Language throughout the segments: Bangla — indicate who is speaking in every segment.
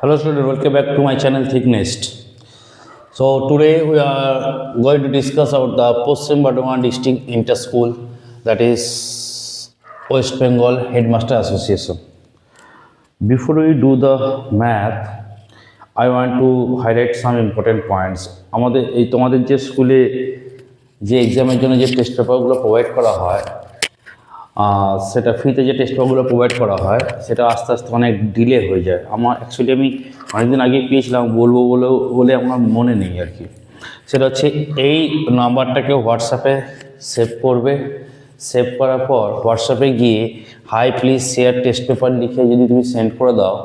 Speaker 1: Hello student, welcome back to my channel Thicknest. So today we are going to discuss about the Paschim Bardhaman District Inter School, that is West Bengal Headmaster Association. Before we do the math, I want to highlight some important points. আমাদের তোমাদের যে স্কুলে যে এক্সামের জন্য যে টেস্ট পেপারগুলো প্রোভাইড করা হয়, সেটা ফ্রিতে যে টেস্ট পেপারগুলো প্রোভাইড করা হয় সেটা আস্তে আস্তে অনেক ডিলে হয়ে যায়। আমি অনেকদিন আগে পেয়েছিলাম, বলবো বলে আমার মনে নেই আর কি। সেটা হচ্ছে এই নাম্বারটাকে হোয়াটসঅ্যাপে সেভ করবে। সেভ করার পর হোয়াটসঅ্যাপে গিয়ে high please share test paper লিখে যদি তুমি সেন্ড করে দাও,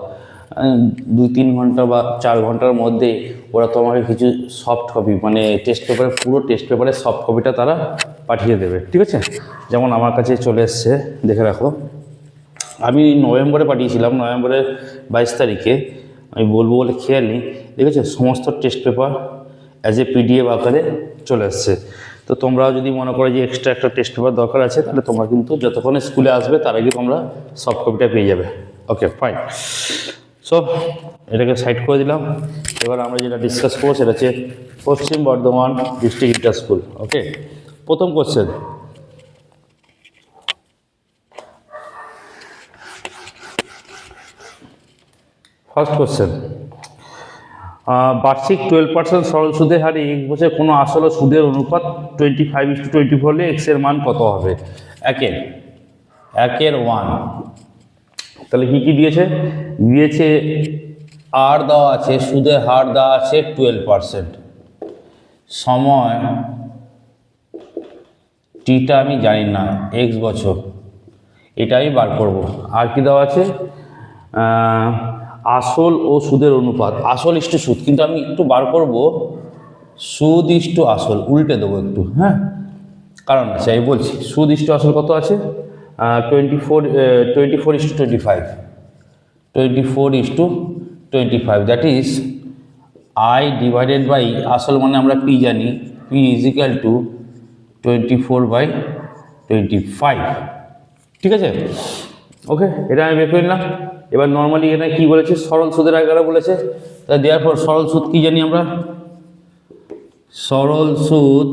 Speaker 1: 2-3 ঘন্টা বা 4 ঘন্টার মধ্যে ওরা তোমাকে কিছু সফট কপি, মানে পুরো টেস্ট পেপারের সফট কপিটা তারা পাঠিয়ে দেবে, ঠিক আছে? যেমন আমার কাছে চলে এসছে, দেখে রাখো। আমি নভেম্বরে পাঠিয়েছিলাম, নভেম্বরের 22 তারিখে। আমি বলবো বলে খেয়াল নেই, ঠিক আছে? সমস্ত test paper as a PDF আকারে চলে এসছে। তো তোমরাও যদি মনে করো যে এক্সট্রা একটা টেস্ট পেপার দরকার আছে, তাহলে তোমরা কিন্তু যতক্ষণে স্কুলে আসবে তার আগে তোমরা সফট কপিটা পেয়ে যাবে। ওকে, ফাইন। সো এটাকে সাইড করে দিলাম। এবার আমরা যেটা ডিসকাস করবো সেটা হচ্ছে পশ্চিম বর্ধমান ডিস্ট্রিক্ট ইন্টার স্কুল। ওকে, প্রথম কোশ্চেন, ফার্স্ট কোশ্চেন, বার্ষিক 12% সরল সুদের হারে 1 বছরে কোনো আসল ও সুদের অনুপাত 25:24 হলে x এর মান কত হবে? একের 1। তাহলে কি দিয়েছে? আর দেওয়া আছে, সুদের হার দেওয়া আছে 12%, সময় টিটা আমি জানি না, x বছর, এটা আমি বার করব। আর কি দেওয়া আছে? আসল ও সুদের অনুপাত, আসল ইস্টু সুদ, কিন্তু আমি একটু বার করব সুদ ইস্টু আসল, উল্টে দেবো একটু, হ্যাঁ? কারণ আছে, আমি বলছি সুদ ইস্টু আসল কত আছে? 24:25, 24:25, that is I divided by আসল, মানে আমরা P জানি, P ইজ ইকুয়াল টু 24/25, ঠিক আছে? ওকে, এটা আমি বের করে নিলাম। এবার নর্মালি এটা কি বলেছে? সরল সুদের আকারে বলেছে। তা দেওয়ার পর সরল সুদ কি জানি আমরা? সরল সুদ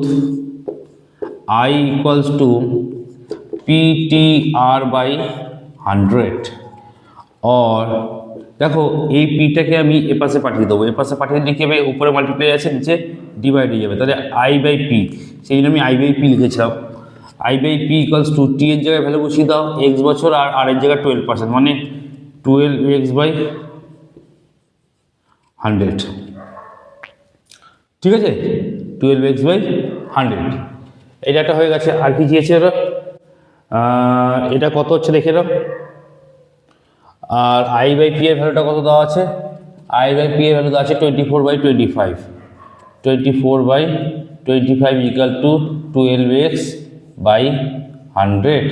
Speaker 1: I equals to PTR/100, or দেখো এই পিটাকে আমি এপাশে পাঠিয়ে দেবো, এপাশে পাঠিয়ে দিলে কি হবে? উপরে মাল্টিপ্লাই আছে, নিচে ডিভাইড হয়ে যাবে, তাহলে I/P, সেই জন্য আমি I/P লিখেছিলাম। I/P ইকুয়ালস টু টি এর জায়গায় ভ্যালু বসিয়ে দাও x বছর, আর এর জায়গায় 12%, মানে 12x/100, ঠিক আছে? 12x/100, এটা একটা হয়ে গেছে। আর কি চেয়েছে ওরা? এটা কত হচ্ছে দেখে নাও। আর I/P এর ভ্যালুটা কত দেওয়া আছে? I/P এর ভ্যালু দেওয়া আছে 24/25, 24/25 ইকুয়াল টু 12x/100,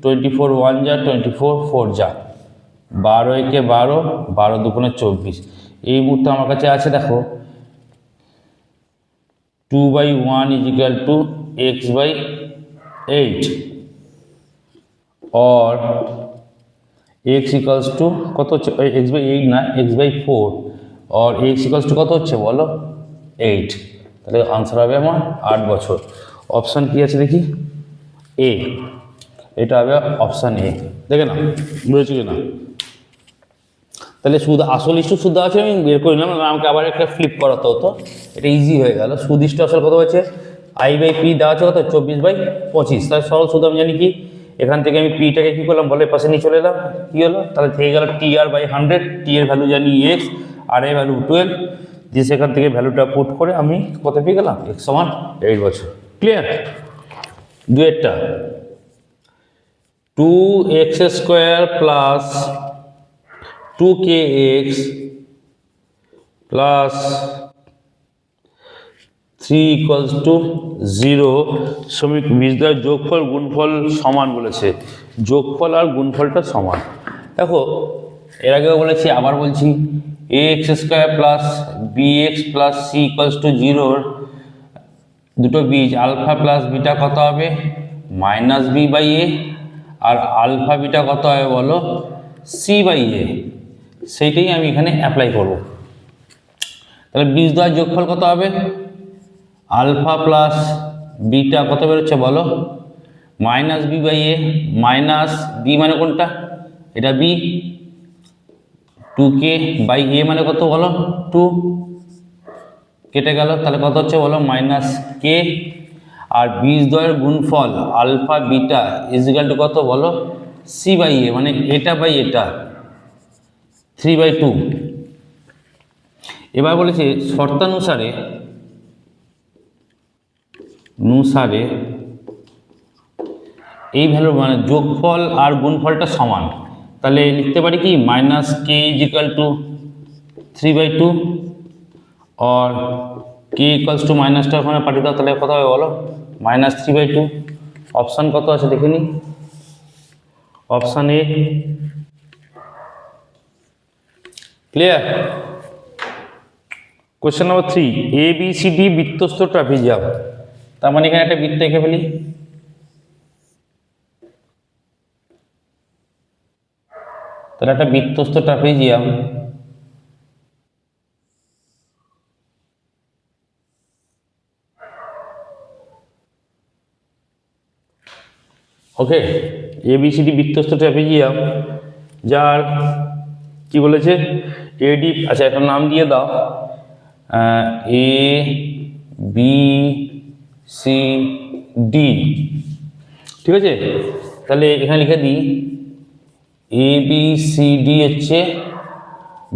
Speaker 1: 24 1 যা 24 4 যা 12 একে 12, 12 দুগুণে 24। এই মুহূর্তে আমার কাছে আছে, দেখো 2/1 is equal two x/8, or x equals to কত হচ্ছে? x/8 না, x/4, or x equals to কত হচ্ছে বলো? 8। তাহলে আনসার হবে আমার 8 বছর। অপশান কি আছে দেখি? এ, এটা হবে অপশান এ। দেখে না, বুঝেছি কি না? তাহলে সুদ আসল ইস্টু সুদ আছে, আমি বের করে নিলাম, আমাকে আবার একটা ফ্লিপ করাতে হতো, এটা ইজি হয়ে গেল। সুদ ইস্টু আসল কত হয়েছে? I/P দেওয়া আছে কত? 24/25। তাহলে সরল সুদ আমি জানি কি, এখান থেকে আমি পিটাকে কী করলাম বলে পাশে নিয়ে চলে এলাম, কী হলো? তাহলে থেকে গেল TR/100, টি এর ভ্যালু জানি x, আর এর ভ্যালু 12, দিয়ে সেখান থেকে ভ্যালুটা পুট করে আমি কত পেয়ে গেলাম? x সমান 8 বছর। ক্লিয়ার? দুয়েরটা 2x² plus 2kx plus 3 equals to 0 শ্রমিক বীজদ্বয়ের যোগফল গুণফল সমান বলেছে। যোগফল আর গুণফলটা সমান। দেখো এর আগেও বলেছি, আবার বলছি, ax² plus bx plus c equals to 0 দুটো বীজ আলফা প্লাস বিটা কত হবে? -b/a, আর আলফা বিটা কত হবে বলো? c/a। সেইটাই আমি এখানে অ্যাপ্লাই করব। তাহলে বীজদ্বয়ের যোগফল কত হবে? আলফা প্লাস বিটা কত বেরোচ্ছে বলো? Minus b by a, minus b মানে কোনটা? এটা বি, 2k বাই এ মানে কত বলো? 2, কেটে গেল, তাহলে কত হচ্ছে বলো? মাইনাস কে। আর বীজদ্বয়ের গুণফল আলফা বিটা ইজিক্যাল টু কত বলো? সি বাই এ, মানে এটা বাই এটা 3/2। এবার বলেছে শর্তানুসারে এই ভ্যালু মানে যোগফল আর গুণফলটা সমান, তাহলে লিখতে পারি কি মাইনাস কে ইজিক্যাল টু 3/2 और কে ইকুয়ালস টু মাইনাসটা ওখানে পাঠিয়ে দাও, তাহলে কত হবে বলো? মাইনাস 3/2। অপশান কত আছে দেখে নি? Option A. Clear? Question number 3, A B C D বৃত্তস্থ ট্রাপিজিয়াম। তার মানে এখানে একটা বৃত্ত এঁকে ফেলি। তাহলে একটা বৃত্তস্থ ট্রাপিজিয়াম ওকে, এবিসিডি বৃত্তস্থ ট্রাপিজিয়াম যার কি বলেছে এডি, আচ্ছা একটা নাম দিয়ে দাও, এ বি সি ডি, ঠিক আছে? তাহলে এখানে লিখে দিই এ বি সি ডি হচ্ছে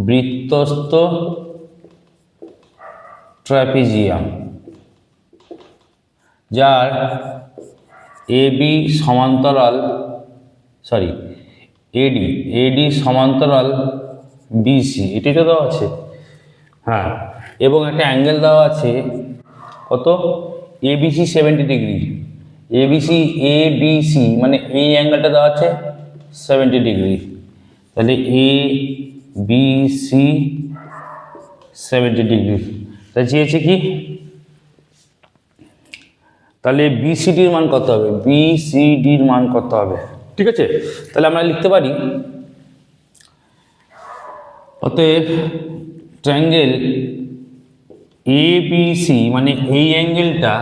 Speaker 1: বৃত্তস্থ ট্রাপিজিয়াম যার এবি সমান্তরাল এডি সমান্তরাল বিসি, এটাই তো দেওয়া আছে। হ্যাঁ, এবং একটা অ্যাঙ্গেল দেওয়া আছে কত? ABC 70 degree. এবিসি মানে এই অ্যাঙ্গেলটা দেওয়া আছে 70 ডিগ্রি। তাহলে এ বি সি 70 ডিগ্রি। তাহলে চেয়েছে কি? তাহলে বিসিডির মান কত হবে? বিসিডির মান কত হবে? ঠিক আছে, তাহলে আমরা লিখতে পারি অতএব ট্রায়াঙ্গেল এবিসি মানে এই অ্যাঙ্গেলটা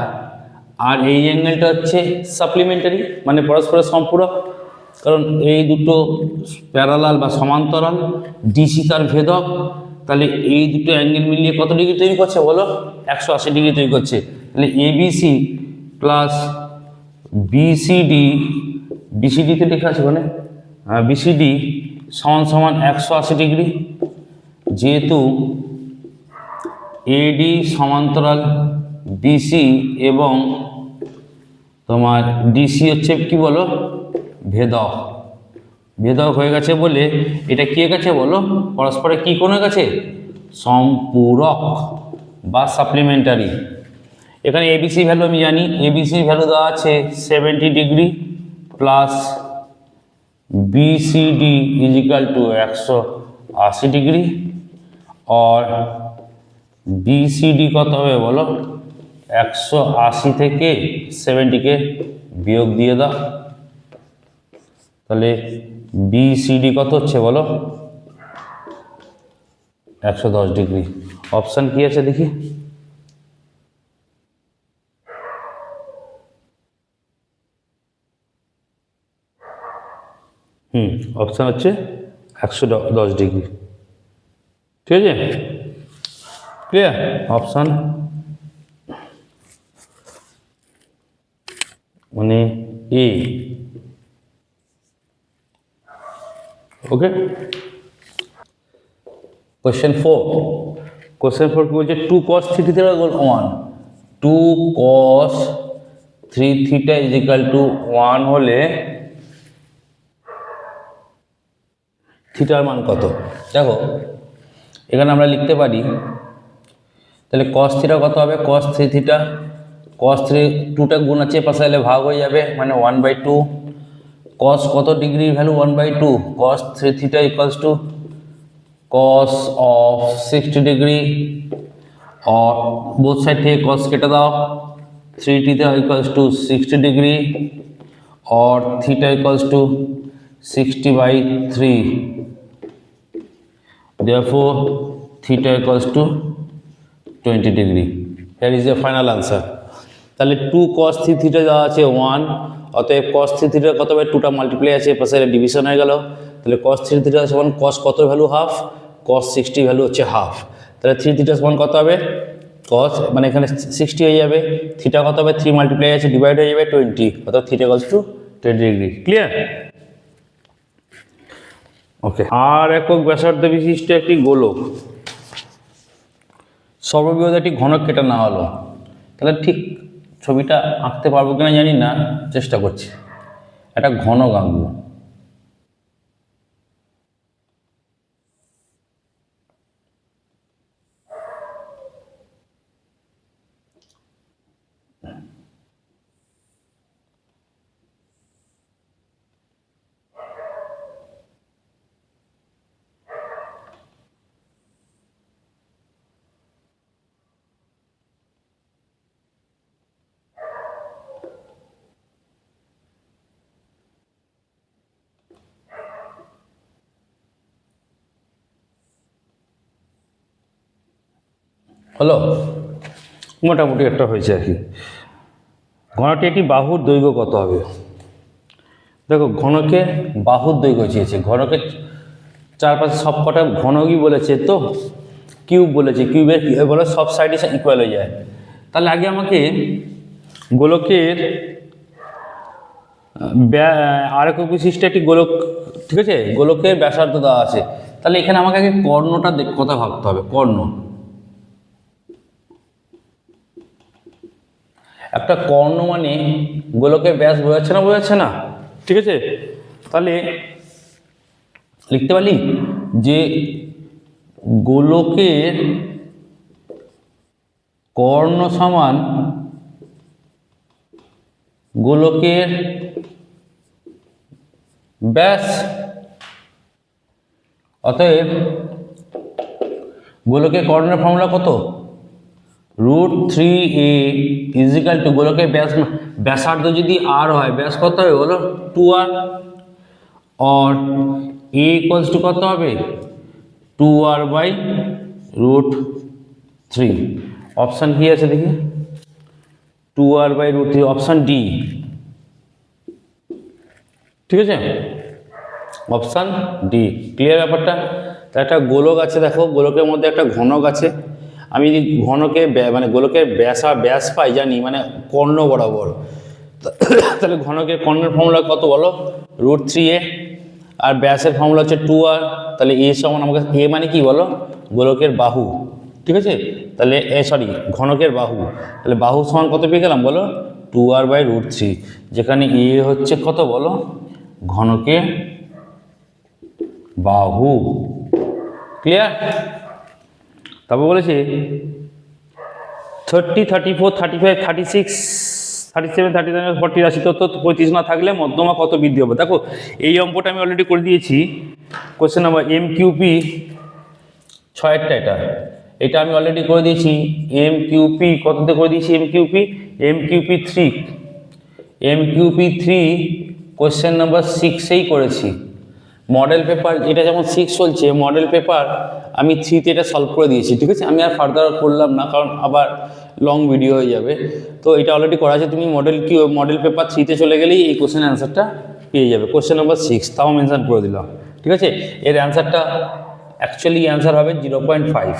Speaker 1: আর এই অ্যাঙ্গেলটা হচ্ছে সাপ্লিমেন্টারি, মানে পরস্পরের সম্পূরক, কারণ এই দুটো প্যারালাল বা সমান্তরাল, ডিসি তার ভেদক। তাহলে এই দুটো অ্যাঙ্গেল মিলিয়ে কত ডিগ্রি তৈরি করছে বলো? 180 ডিগ্রি তৈরি করছে। তাহলে এবিসি প্লাস বিসিডি, বিসিডিতে লেখা আছে ওখানে, বিসিডি সমান সমান 180 ডিগ্রি। যেহেতু এডি সমান্তরাল বিসি এবং তোমার ডিসি হচ্ছে কি বলো? ভেদক। ভেদক হয়ে গেছে বলে এটা কি হয়ে গেছে বলো? পরস্পরে কি কোণ হয়ে গেছে? সম্পূরক বা সাপ্লিমেন্টারি। এখানে এবিসি ভ্যালু আমি জানি, এবিসি ভ্যালু দেওয়া আছে 70 degree plus BCD equal to 180 degree. और বিসিডি কত হবে বলো? 180 থেকে 70কে বিয়োগ দিয়ে দাও, তাহলে বিসিডি কত হচ্ছে বলো? 110 ডিগ্রি। অপশান কি আছে দেখি? অপশান হচ্ছে 110 ডিগ্রি। ঠিক আছে, ক্লিয়ার? অপশান মানে এ। ওকে, কোয়েশ্চেন 4 কি বলছে? 2 cos 3 theta 1, 2 cos 3 theta equal to 1 হলে থিটার মান কত? দেখো এখানে আমরা লিখতে পারি, তাহলে cos থিটা কত হবে? cos 3 থিটা, cos 3 2টা গুণ আছে, পাশে এলে ভাগ হয়ে যাবে, মানে 1/2। cos কত degree value? 1/2। cos 3 theta equals to cos of 60 degree, और बोथ साइड থেকে cos কেটে দাও, 3 থিটা ইকুয়ালস টু 60 ডিগ্রি और theta equals to 60/3। therefore theta equals to 20 degree. Here is the final answer. তাহলে 2 cos থিটা দেওয়া আছে 1, অতএব cos থিটা কত হবে, 2টা মাল্টিপ্লাই আছে, পাশে ডিভিশন হয়ে গেল। তাহলে cos থিটা সমান cos কত ভ্যালু হাফ, cos 60 ভ্যালু হচ্ছে হাফ। তাহলে 3 থিটা সমান কত হবে, cos মানে এখানে 60 হয়ে যাবে, থিটা কত হবে, 3 মাল্টিপ্লাই আছে, ডিভাইড হয়ে যাবে 20, অর্থাৎ theta equals to 20 degree. Clear? Okay. আর একক ব্যাসার্ধ বিশিষ্ট একটি গোলক সর্ববৃহৎ একটি ঘনক কেটে না হলো, তাহলে ঠিক ছবিটা আঁকতে পারবো কিনা জানি না, চেষ্টা করছি। একটা ঘনক আঁকবো। হলো, মোটামুটি একটা হয়েছে আর কি। ঘনকটি একটি বাহুর দৈর্ঘ্য কত হবে? দেখো, ঘনকের বাহুর দৈর্ঘ্য চেয়েছে, ঘনকের চারপাশে সব কটা ঘনকই বলেছে, তো কিউব বলেছে, কিউবের বলে সব সাইডে ইকুয়াল হয়ে যায়। তাহলে আগে আমাকে গোলকের আরেক বিশিষ্ট একটি গোলক, ঠিক আছে, গোলকের ব্যাসার্ধ দেওয়া আছে। তাহলে এখানে আমাকে আগে কর্ণটা কথা ভাবতে হবে। কর্ণ, একটা কর্ণ মানে গোলকের ব্যাস বোঝাচ্ছে না, ঠিক আছে। তাহলে লিখতে পারি যে গোলকের কর্ণ সমান গোলকের ব্যাস, অতএব গোলকের কর্ণের ফর্মুলা কত, √3a ইজিক্যাল টু গোলকের ব্যাসার্ধ যদি আর হয়, ব্যাস কত হবে বলো, 2r, और a ইকুয়ালস টু কত হবে, 2r/√3। অপশান কি আছে দেখি, 2r/√3, অপশান ডি, ঠিক আছে, অপশান ডি। ক্লিয়ার ব্যাপারটা? একটা গোলক আছে, দেখো গোলকের মধ্যে একটা ঘনক আছে। আমি যদি ঘনকে মানে গোলকের ব্যাস পাই জানি, মানে কর্ণ বরাবর, তাহলে ঘনকের কর্ণের ফর্মুলা কত বলো, √3a, আর ব্যাসের ফর্মুলা হচ্ছে 2r। তাহলে এ সমান আমাকে, এ মানে কি বলো, গোলকের বাহু, ঠিক আছে। তাহলে ঘনকের বাহু, তাহলে বাহু সমান কত পেয়ে গেলাম বলো, 2r/√3, যেখানে এ হচ্ছে কত বলো, ঘনকের বাহু। ক্লিয়ার? তারপর বলেছে 30, 34, 35, 36, 37, 39, 40, 80, 35 না থাকলে মধ্যমা কত বৃদ্ধি হবে? দেখো, এই অঙ্কটা আমি অলরেডি করে দিয়েছি। কোশ্চেন নাম্বার MQP 6-টা, এটা আমি অলরেডি করে দিয়েছি। MQP কততে করে দিয়েছি? MQP 3 কোশ্চেন নাম্বার 6-এই করেছি। মডেল পেপার, এটা যেমন 6 চলছে, মডেল পেপার আমি 3তে এটা সলভ করে দিয়েছি, ঠিক আছে। আমি আর ফার্দার করলাম না, কারণ আবার লং ভিডিও হয়ে যাবে। তো এটা অলরেডি করা আছে, তুমি মডেল পেপার 3তে চলে গেলেই এই কোশ্চেন অ্যান্সারটা পেয়ে যাবে। কোশ্চেন নাম্বার 6 তাও মেনশন করে দিলাম, ঠিক আছে। এর অ্যান্সারটা অ্যাকচুয়ালি অ্যান্সার হবে 0.5।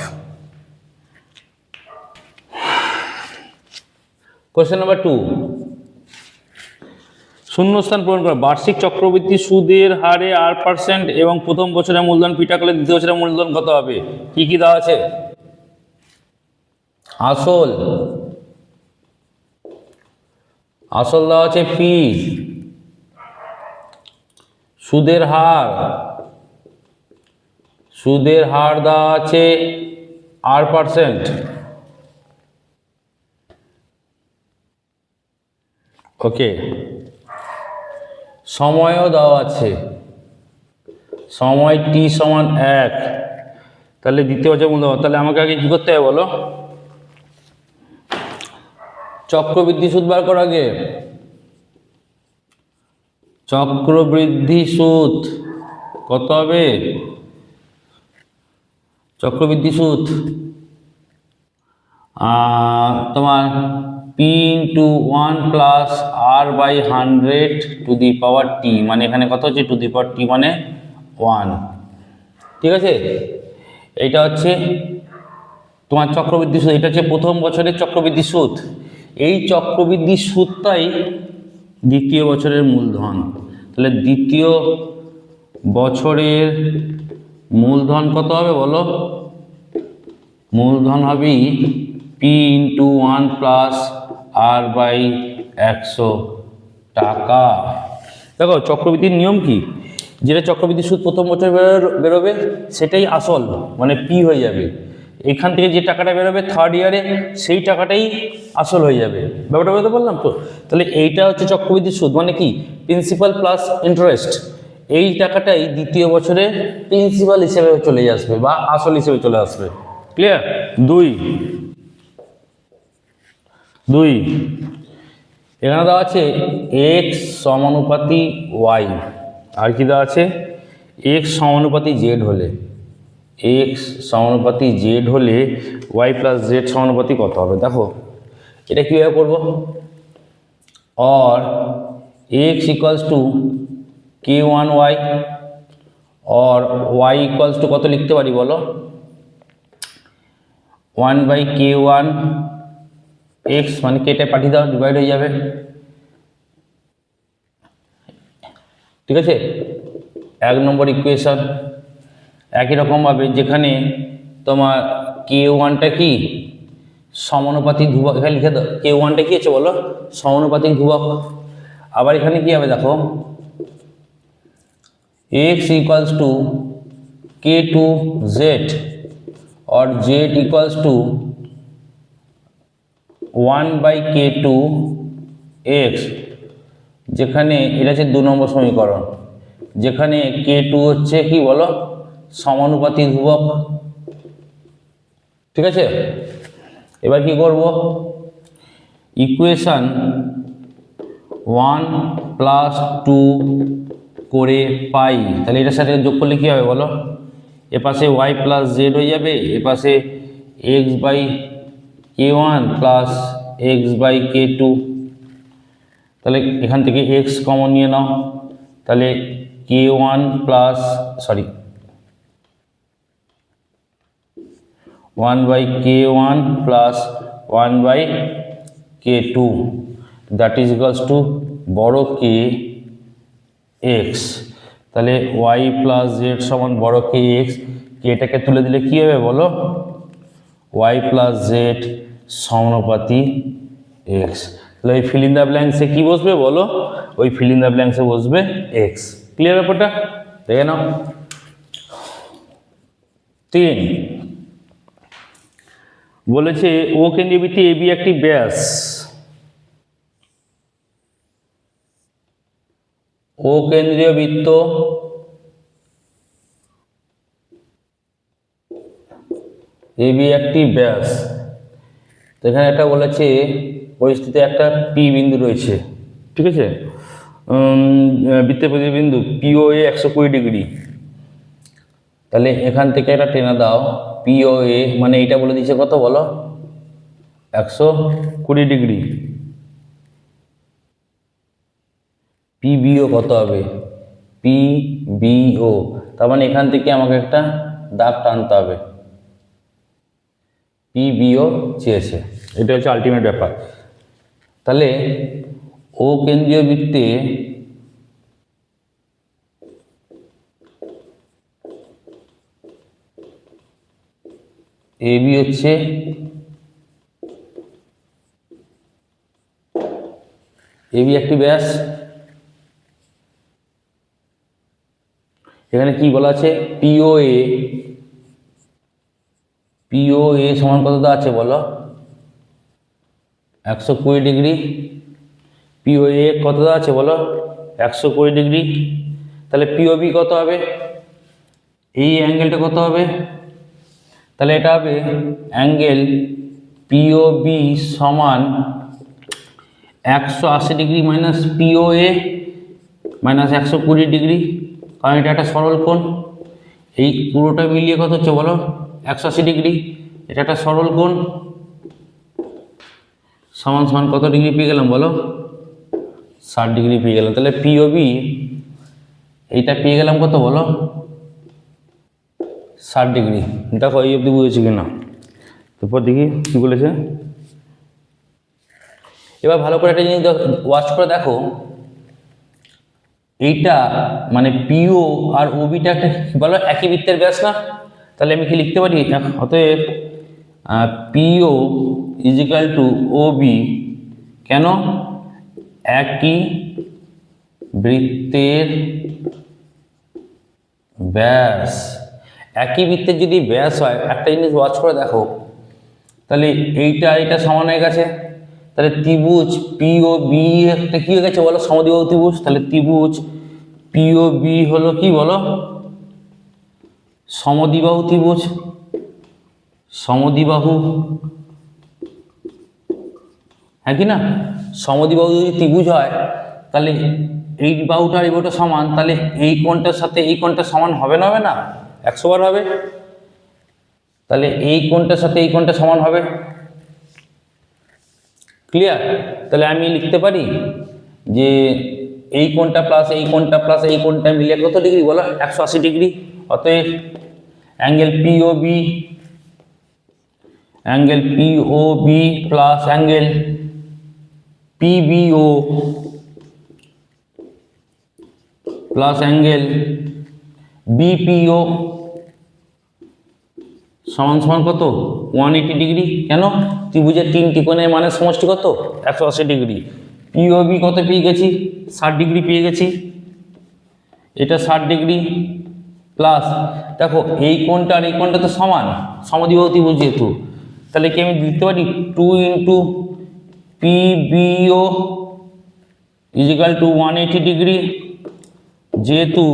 Speaker 1: কোশ্চেন নাম্বার 2, শূন্যস্থান পূরণ করা। বার্ষিক চক্রবৃদ্ধি সুদের হারে R% এবং প্রথম বছরের মূলধন পিটা করলে দ্বিতীয় বছরের মূলধন কত হবে? কি কি দেওয়া আছে? আসল দেওয়া আছে P, সুদের হার দেওয়া আছে R%, ওকে। সময়ও দেওয়া আছে, সময় T সমান 1, তাহলে দ্বিতীয় বছর মূলধন। তাহলে আমাকে আগে কি করতে হবে বলো, চক্রবৃদ্ধি সুদ বার করার আগে চক্রবৃদ্ধি সুদ কত হবে, চক্রবৃদ্ধি সুদ তোমার পি ইন্টু 1 + r/100 মানে এখানে কত হচ্ছে টু দি পাওয়ার টি মানে 1, ঠিক আছে। এইটা হচ্ছে তোমার চক্রবৃদ্ধি সুদ, এটা হচ্ছে প্রথম বছরের চক্রবৃদ্ধি সুদ। এই চক্রবৃদ্ধি সুদটাই দ্বিতীয় বছরের মূলধন। তাহলে দ্বিতীয় বছরের মূলধন কত হবে বলো? মূলধন হবে পি ইন্টু 1 + r/100 টাকা। দেখো চক্রবৃদ্ধির নিয়ম কি, যেটা চক্রবৃদ্ধি সুদ প্রথম বছর বেরোবে সেটাই আসল মানে পি হয়ে যাবে, এখান থেকে যে টাকাটা বেরোবে থার্ড ইয়ারে সেই টাকাটাই আসল হয়ে যাবে। ব্যাপারটা বলতে বললাম তো। তাহলে এইটা হচ্ছে চক্রবৃদ্ধি সুদ মানে কি প্রিন্সিপাল প্লাস ইন্টারেস্ট। এই টাকাটাই দ্বিতীয় বছরে প্রিন্সিপাল হিসেবে চলে আসবে বা আসল হিসেবে চলে আসবে। ক্লিয়ার? দুই এখানে দেওয়া আছে এক্স সমানুপাতি ওয়াই, আর কি দেওয়া আছে এক্স সমানুপাতি জেড হলে, এক্স সমানুপাতি জেড হলে ওয়াই প্লাস জেড সমানুপাতি কত হবে। দেখো এটা কীভাবে করবো, or x equals to k1y or y equals to কত লিখতে পারি বলো, 1/k1 এক্স মানে কেটে পাঠিয়ে দাও, ডিভাইড হয়ে যাবে, ঠিক আছে। 1 নম্বর ইকুয়েশন। একই রকমভাবে যেখানে তোমার k1টা কি সমানুপাতিক ধ্রুবক, এখানে লিখে দাও k1টা কি আছে বলো সমানুপাতিক ধ্রুবক। আবার এখানে কি হবে দেখো x ইকুয়ালস টু k2z और z इक्वल्स टू 1/k2x, যেখানে এটা হচ্ছে 2 নম্বর সমীকরণ, যেখানে k2 হচ্ছে কি বলো সমানুপাতিক ধ্রুবক, ঠিক আছে। এবার কি করব, ইকুয়েশন 1 + 2 করে পাই, তাহলে এটার সাথে যোগ করলে কি হবে বলো, এ পাশে ওয়াই প্লাস জেড হয়ে যাবে, এ পাশে x/k1 প্লাস x/k2, তাহলে এখান থেকে x কমন নিয়ে নাও, তাহলে k1 plus 1/k1 plus 1/k2 that is equals to বড় k x, তাহলে y প্লাস জেড সমান বড় কে এক্স, কেটাকে তুলে দিলে কি হবে বলো y প্লাস জেড সমানুপাতি এক্স। তাহলে ওই ফিল ইন দ্য ব্ল্যাঙ্কসে কি বসবে বলো, ওই ফিল ইন দ্য ব্ল্যাঙ্কসে বসবে এক্স। ক্লিয়ার ব্যাপারটা? দেখে নাও। 3 বলেছে ও কেন্দ্রীয় বৃত্তে এবি একটি ব্যাস, ও কেন্দ্রীয় বৃত্ত এবি একটি ব্যাস। তো এখানে একটা বলেছে পরিস্থিতি একটা পি বিন্দু রয়েছে, ঠিক আছে, বৃত্তের প্রতিবিন্দু পিওএ 120 ডিগ্রি। তাহলে এখান থেকে একটা টেনে দাও পিওএ, মানে এইটা বলে দিচ্ছে কত বলো 120 ডিগ্রি। পিবিও কত হবে, পিবিও, তার মানে এখান থেকে আমাকে একটা দাগ টানতে হবে, পিবিও চেয়েছে, এটা হচ্ছে আলটিমেট ব্যাপার। তাহলে ও কেন্দ্রীয় বৃত্তে এবি হচ্ছে এবি একটি ব্যাস। এখানে কি বলা আছে পিওএ, পিওএ সমান কত আছে বলো 120 ডিগ্রি, পিওএ কত আছে বলো 120 ডিগ্রি। তাহলে পিওবি কত হবে, এই অ্যাঙ্গেলটা কত হবে, তাহলে এটা হবে অ্যাঙ্গেল পিওবি সমান 180 degree minus POA minus 120 degree, কারণ এটা একটা সরল কোণ। এই পুরোটা মিলিয়ে কত হচ্ছে বলো 180 ডিগ্রি, এটা একটা সরল কোণ, সমান সমান কত ডিগ্রি পেয়ে গেলাম বলো? 60 ডিগ্রি পেয়ে গেলাম। তাহলে পিওবি এইটা পেয়ে গেলাম কত বলো? 60 ডিগ্রি। দেখো এই অবধি বুঝেছি কিনা, তারপর দেখি কী বলেছে। এবার ভালো করে একটা জিনিস ওয়াচ করে দেখো, এইটা মানে পিও আর ওবিটা একটা বলো একই বৃত্তের ব্যাস না? তাহলে আমি কি লিখতে পারি? অতএব পিও ইজিক্যাল টু ওবি, কেন? একই বৃত্তের ব্যাস। একই বৃত্তের যদি ব্যাস হয়, একটা জিনিস ওয়াচ করে দেখো, তাহলে এইটা এটা সমান হয়ে গেছে। তাহলে ত্রিভুজ পিওবি একটা কি হয়ে গেছে বলো? সমদ্বিবাহু ত্রিভুজ। তাহলে ত্রিভুজ পিওবি হলো কি বলো? সমদ্বিবাহু ত্রিভুজ। সমদ্বিবাহু, হ্যাঁ কি না? সমদ্বিবাহু যদি ত্রিভুজ হয়, তাহলে এই বাহুটা আর এই বাহুটা সমান, তাহলে এই কোণটার সাথে এই কোণটা সমান হবে না? হবে না? 100 বার হবে। তাহলে এই কোণটার সাথে এই কোণটা সমান হবে। ক্লিয়ার? তাহলে আমি লিখতে পারি যে এই কোণটা প্লাস এই কোণটা প্লাস এই কোণটা মিলে কত ডিগ্রি বলো? 180 ডিগ্রি। অতএব angle POB, angle POB plus angle PBO plus angle BPO সমান সমান কত? 180 ডিগ্রি। কেন? ত্রিভুজের তিনটি কোণের মানের সমষ্টি কত? 180 ডিগ্রি। পিওবি কত পেয়ে গেছি? 60 ডিগ্রি পেয়ে গেছি। এটা 60 ডিগ্রি প্লাস, দেখো এই কোণটা আর এই কোণটা তো সমান, সমদ্বিবাহু ত্রিভুজ যেহেতু, তাহলে কি আমি লিখতে পারি 2 into PBO is equal to 180 degree, যেহেতু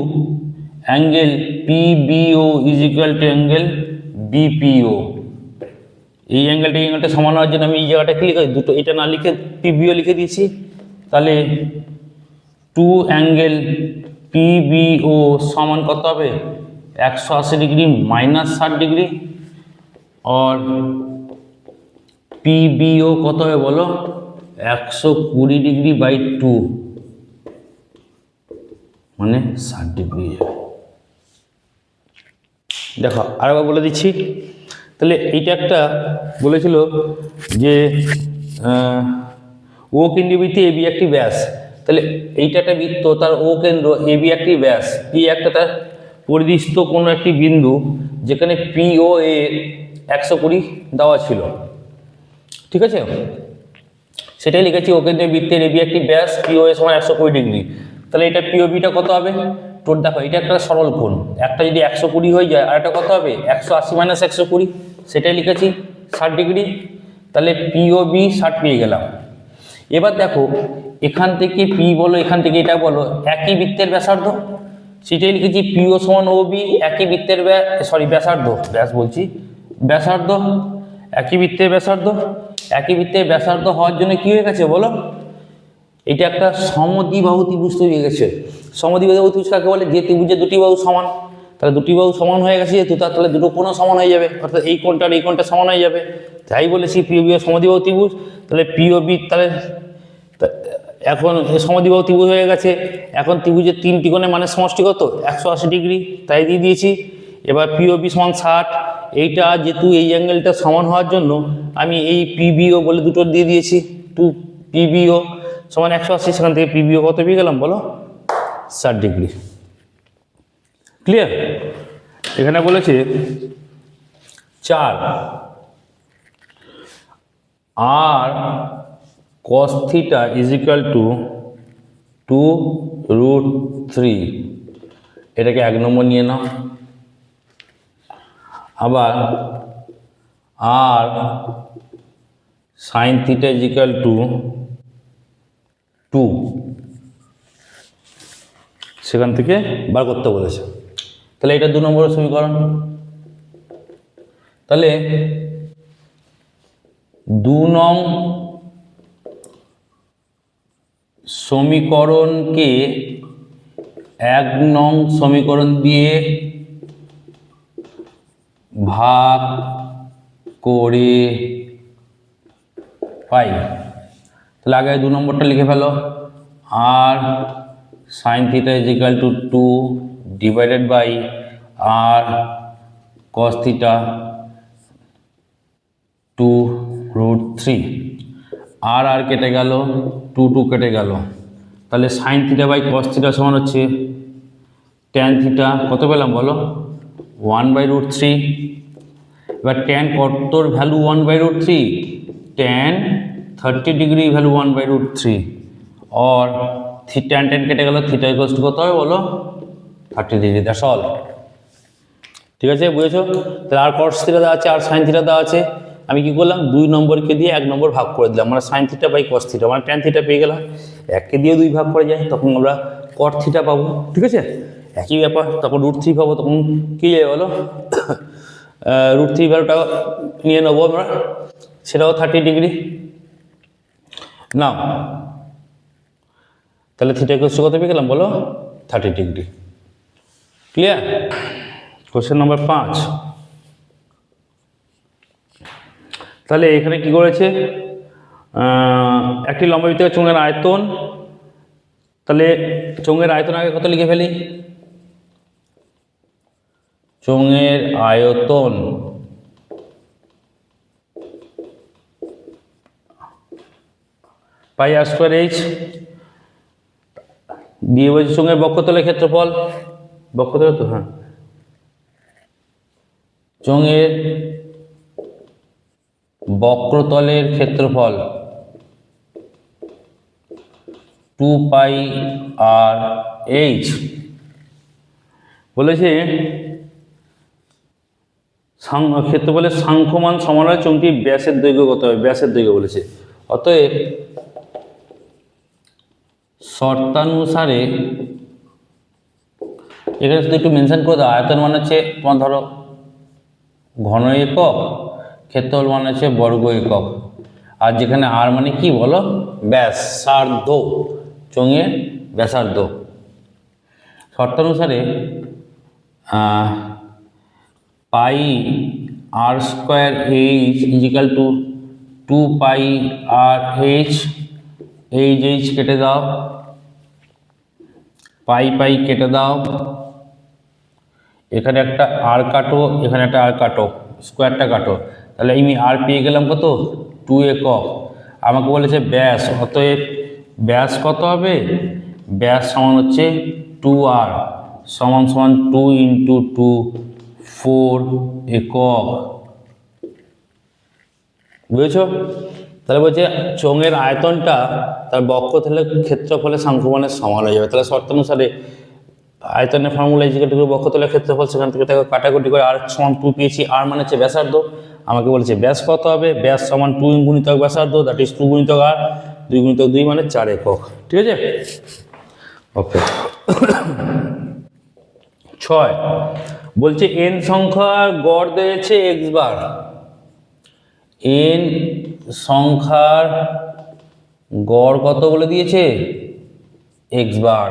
Speaker 1: angle PBO is equal to angle BPO. এই অ্যাঙ্গেলটা এই অ্যাঙ্গেলটা সমান হওয়ার জন্য আমি এই জায়গাটা কি লিখে দুটো এটা না লিখে পিবিও লিখে দিয়েছি। তাহলে 2 অ্যাঙ্গেল পিবিও সমান কত হবে? 180 ডিগ্রি মাইনাস 60 ডিগ্রি। আর পিবিও কত হবে বলো? 120 ডিগ্রি বাই 2 মানে 60 ডিগ্রি যাবে। দেখো আরেকবার বলে দিচ্ছি। তাহলে এইটা একটা বলেছিল যে ও কেন্দ্রবৃত্তি এবি একটি ব্যাস। তাহলে এইটা একটা বৃত্ত, তার ও কেন্দ্র এবি একটি ব্যাস, পি একটা তার পরিদিষ্ট কোনো একটি বিন্দু, যেখানে পি ও এ 120 দেওয়া ছিল। ঠিক আছে, সেটাই লিখেছি। ও কেন্দ্রের বৃত্তের এবি একটি ব্যাস, পি ও এ সমান 120 ডিগ্রি। তাহলে এটা পিওবিটা কত হবে? তোর দেখো এটা একটা সরল কোণ, একটা যদি 120 হয়ে যায় আর একটা কত হবে? 180 মাইনাস 120, সেটাই লিখেছি 60 ডিগ্রি। তাহলে পিওবি 60 পেয়ে গেলাম। এবার দেখো এখান থেকে পি বলো, এখান থেকে এটা বলো, একই বৃত্তের ব্যাসার্ধ, সেটাই লিখেছি পিও সমান ওবি, একই বৃত্তের ব্যাসার্ধ, ব্যাস বলছি ব্যাসার্ধ, একই বৃত্তের ব্যাসার্ধ। একই বৃত্তের ব্যাসার্ধ হওয়ার জন্য কি হয়ে গেছে বলো? এটা একটা সমদ্বিবাহু ত্রিভুজ তৈরি হয়ে গেছে। সমদ্বিবাহু ত্রিভুজ কাকে বলে? যে ত্রিভুজের দুটি বাহু সমান। তাহলে দুটি বাহু সমান হয়ে গেছে যেহেতু, তাহলে দুটো কোণও সমান হয়ে যাবে, অর্থাৎ এই কোণটা আর এই কোণটা সমান হয়ে যাবে। তাই বলেছি পিওবি সমদ্বিবাহু ত্রিভুজ। তাহলে পিওবি তাহলে এখন সমদ্বিবাহু ত্রিভুজ হয়ে গেছে। এখন ত্রিভুজের তিনটি কোণের মানের সমষ্টি কত? 180 ডিগ্রি, তাই দিয়ে দিয়েছি। এবার পিওবি সমান 60। এইটা যেহেতু এই অ্যাঙ্গেলটা সমান হওয়ার জন্য আমি এই পিবিও বলে দুটো দিয়ে দিয়েছি, 2 পিবিও সমান 180। সেখান থেকে পিবিও কত পেয়ে গেলাম বলো? 60 ডিগ্রি। ক্লিয়ার? এখানে বলেছে 4 r cos theta is equal to 2√3। এটাকে 1 নম্বর নিয়ে নাও। আবার r sine theta is equal to 2, সেখান থেকে বার করতে বলেছে। তাহলে এটা 2 নম্বরের সমীকরণ। তাহলে 2 নং সমীকরণকে 1 নং সমীকরণ দিয়ে ভাগ করে পাই। তাহলে আগে 2 নম্বরটা লিখে ফেলো, r sine theta is equal to 2 divided by r cos theta 2√3। R কেটে গেল, 2 কেটে গেল, তাহলে sine theta by cos theta সমান হচ্ছে ট্যান থিটা, কত পেলাম বলো 1/√3। এবার ট্যান কতর ভ্যালু 1/√3, ট্যান 30 ডিগ্রি ভ্যালু 1/√3, और ট্যান ট্যান কেটে গেল, থিটা ইকুয়ালস টু কত হবে বলো 30 ডিগ্রি। That's all. ঠিক আছে, বুঝেছো? তাহলে আর কস থিটা দেওয়া আছে আর সাইন থিটা দেওয়া আছে, আমি কি করলাম 2 নম্বরকে দিয়ে 1 নম্বর ভাগ করে দিলাম, মানে sine theta by cos theta, মানে ট্যান থিটা পেয়ে গেলাম। 1কে দিয়ে 2 ভাগ করে যায়, তখন আমরা কট থিটা পাবো। ঠিক আছে, একই ব্যাপার। তখন √3 পাবো, তখন কী যাবে বলো √3 ভ্যালুটা নিয়ে নেবো আমরা, সেটাও 30 ডিগ্রি নাও। তাহলে থিটা ইকুয়ালস টু কত পেয়ে গেলাম বলো 30 ডিগ্রি। ক্লিয়ার? Question number 5। তাহলে এখানে কি করেছে, একটি লম্ববৃত্তাকার চোঙের আয়তন, তাহলে চোঙের আয়তন আগে কত লিখে ফেলি, চোঙের আয়তন পাই r স্কয়ার h দিয়ে বলছি চোঙের বক্ষতলের ক্ষেত্রফল, বক্ষতল তো হ্যাঁ, চোঙের বক্রতলের ক্ষেত্রফল 2πr/h। বলেছে ক্ষেত্রফলের সাংখ্যমান সমান হয় চোঙটির ব্যাসের দৈর্ঘ্য কত হবে, ব্যাসের দৈর্ঘ্য বলেছে। অতএব শর্তানুসারে এখানে শুধু একটু মেনশন করে দাও, আয়তন মানে হচ্ছে তোমার ধরো ঘন একক, ক্ষেত্রফল মানে হচ্ছে বর্গ একক, আর যেখানে আর মানে কি বলো ব্যাসার্ধ, চোঙের ব্যাসার্ধ। শর্তানুসারে pi r square h equal to 2πr/h, h কেটে দাও, পাই কেটে দাও, এখানে একটা আর কাটো, এখানে একটা আর কাটো, স্কোয়ারটা কাটো, তাহলে আমি আর পেয়ে গেলাম কত 2 একক। আমাকে বলেছে ব্যাস, অতএব ব্যাস কত হবে, ব্যাস সমান হচ্ছে 2r সমান সমান 2 × 2 4 একক। বুঝেছো? তাহলে বলছে চোঙের আয়তনটা তার বক্ষতলের ক্ষেত্রফলের সাংখ্যমানের সমান হয়ে যাবে। তাহলে শর্তানুসারে আয়তনের ফর্মুলা ইজিক্যাল টু বক্ষতলের ক্ষেত্রফল, সেখান থেকে তাকে কাটাকুটি করে আর সমান 2 পেয়েছি, আর মানে হচ্ছে ব্যাসার্ধ। আমাকে বলেছে ব্যাস কত হবে, ব্যাস সমান 2 গুণিতক ব্যাসার্ধ, দ্যাট ইজ 2 গুণিতক আর, 2 গুণিতক 2 মানে 4 একক। ঠিক আছে, ওকে। 6 বলছে n সংখ্যার গড় দিয়েছে x বার, n সংখ্যার গড় কত বলে দিয়েছে x বার।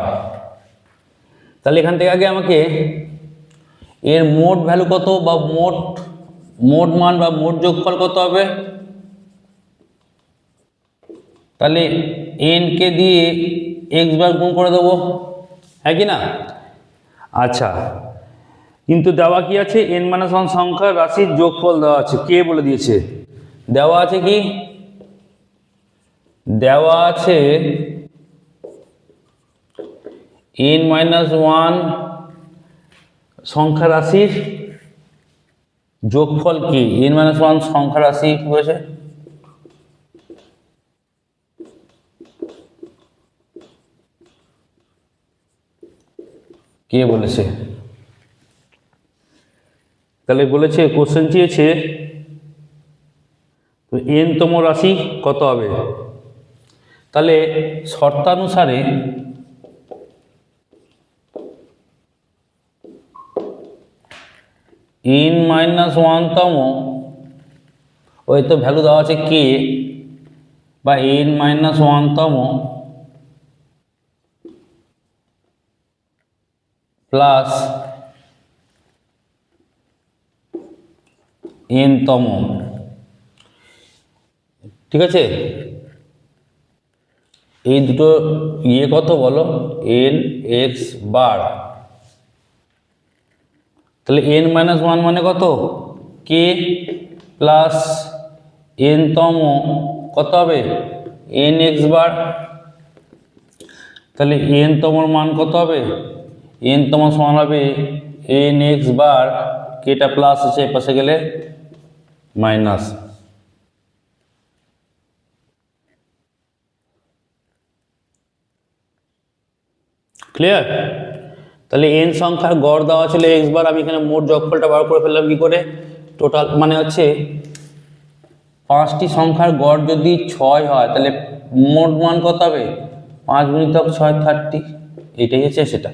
Speaker 1: তাহলে এখান থেকে আগে আমাকে এর মোট ভ্যালু কত বা মোট মান বা মোট যোগফল কত হবে, তাহলে n কে দিয়ে x বার গুণ করে দেবো, হ্যাঁ কি না? আচ্ছা, কিন্তু দেওয়া কি আছে, n - 1 সংখ্যার রাশির যোগফল দেওয়া আছে, কে বলে দিয়েছে, দেওয়া আছে কি, দেওয়া আছে n - 1 সংখ্যা রাশির যোগফল কি, n - 1 সংখ্যা রাশি কি বলেছে, কে বলেছে? তাহলে বলেছে কোশ্চেন চেয়েছে তো n তম রাশি কত হবে। তাহলে শর্তানুসারে n - 1 তম, ওই তো ভ্যালু দেওয়া আছে কে, বা n - 1 তম প্লাস n-তম, ঠিক আছে। এই দুটো কত বলো, n(x) বার, তাহলে n-1 মানে কত, k প্লাস n-তম কত হবে, n(x) বার। তাহলে n-তমর মান কত হবে, n-তম সমান হবে n(x) বার, কেটা প্লাস আছে এপাশে গেলে মাইনাস। ক্লিয়ার? তাহলে n সংখ্যার গড় দেওয়া ছিল x বার, আমি এখানে মোট যোগফলটা বার করে ফেললাম কি করে, টোটাল মানে হচ্ছে 5টি সংখ্যার গড় যদি 6 হয় তাহলে মোট মান কত হবে, 5 গুণিতক 6 30, এটাই হচ্ছে সেটা।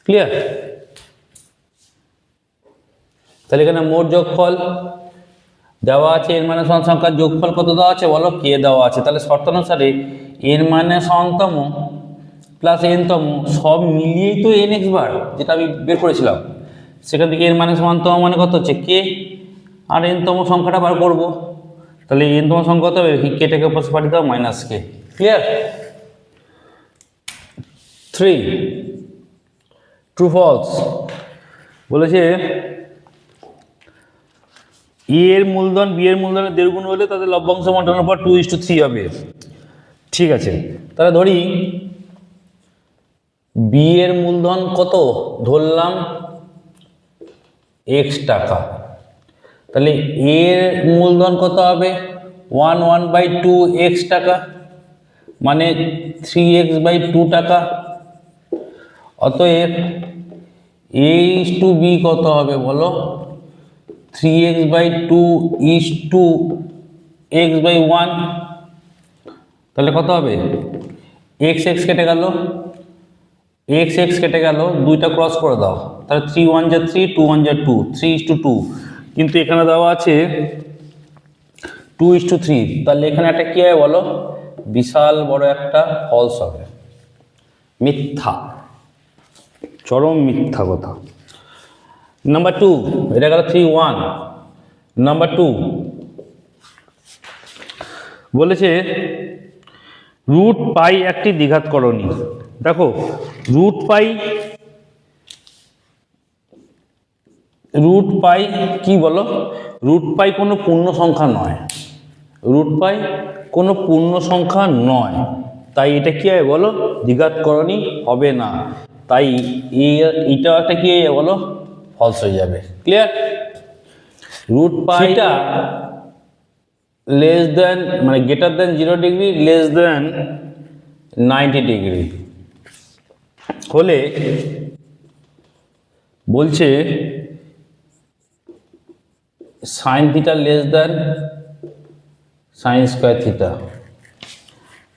Speaker 1: ক্লিয়ার? তাহলে এখানে মোট যোগফল দেওয়া আছে, n-1 সংখ্যার যোগফল কত দেওয়া আছে বলো, k দেওয়া আছে। তাহলে শর্তানুসারে n-1 প্লাস n-তম সব মিলিয়েই তো n(x) বার, যেটা আমি বের করেছিলাম, সেখান থেকে n-1 মানে কত হচ্ছে k, আর n-তম সংখ্যাটা বার করব। তাহলে n-তম সংখ্যা কত হবে, কেটাকে পাশে পাঠিয়ে দাও, minus k। Clear? 3 true false বলেছে এ এর মূলধন বি এর মূলধনের 1.5 গুণ হলে তাদের লভ্যাংশ বন্টনের পর 2:3 হবে। ঠিক আছে, তাহলে ধরি বি এর মূলধন কত ধরলাম x টাকা, তাহলে এ এর মূলধন কত হবে 1/2 x টাকা, মানে 3x/2 টাকা। অতএব a/b কত হবে বলো, 3x/2 x/1, তাহলে কত হবে, x কেটে গেল, x কেটে গেল, দুইটা ক্রস করে দাও, তাহলে 3 1 যা 3, 2 1 যা 2, 3:2, কিন্তু এখানে দেওয়া আছে 2:3, তাহলে এখানে একটা কি হবে বলো, বিশাল বড় একটা ফলস হবে, মিথ্যা, চরম মিথ্যা কথা। নাম্বার 2, এটা গেল 3 1। নাম্বার 2 বলেছে রুট পাই একটি দ্বিঘাতকরণী। দেখো রুট পাই কি বলো, রুট পাই কোনো পূর্ণ সংখ্যা নয়, রুট পাই কোনো পূর্ণ সংখ্যা নয়, তাই এটা কি হবে বলো, দ্বিঘাতকরণী হবে না, তাই এটা একটা কি হয়ে যাবে বলো, ফলস হয়ে যাবে। ক্লিয়ার? রুট পাইটা লেস দেন মানে greater than 0 degree, less than 90 degree হলে বলছে sine theta less than sine square theta,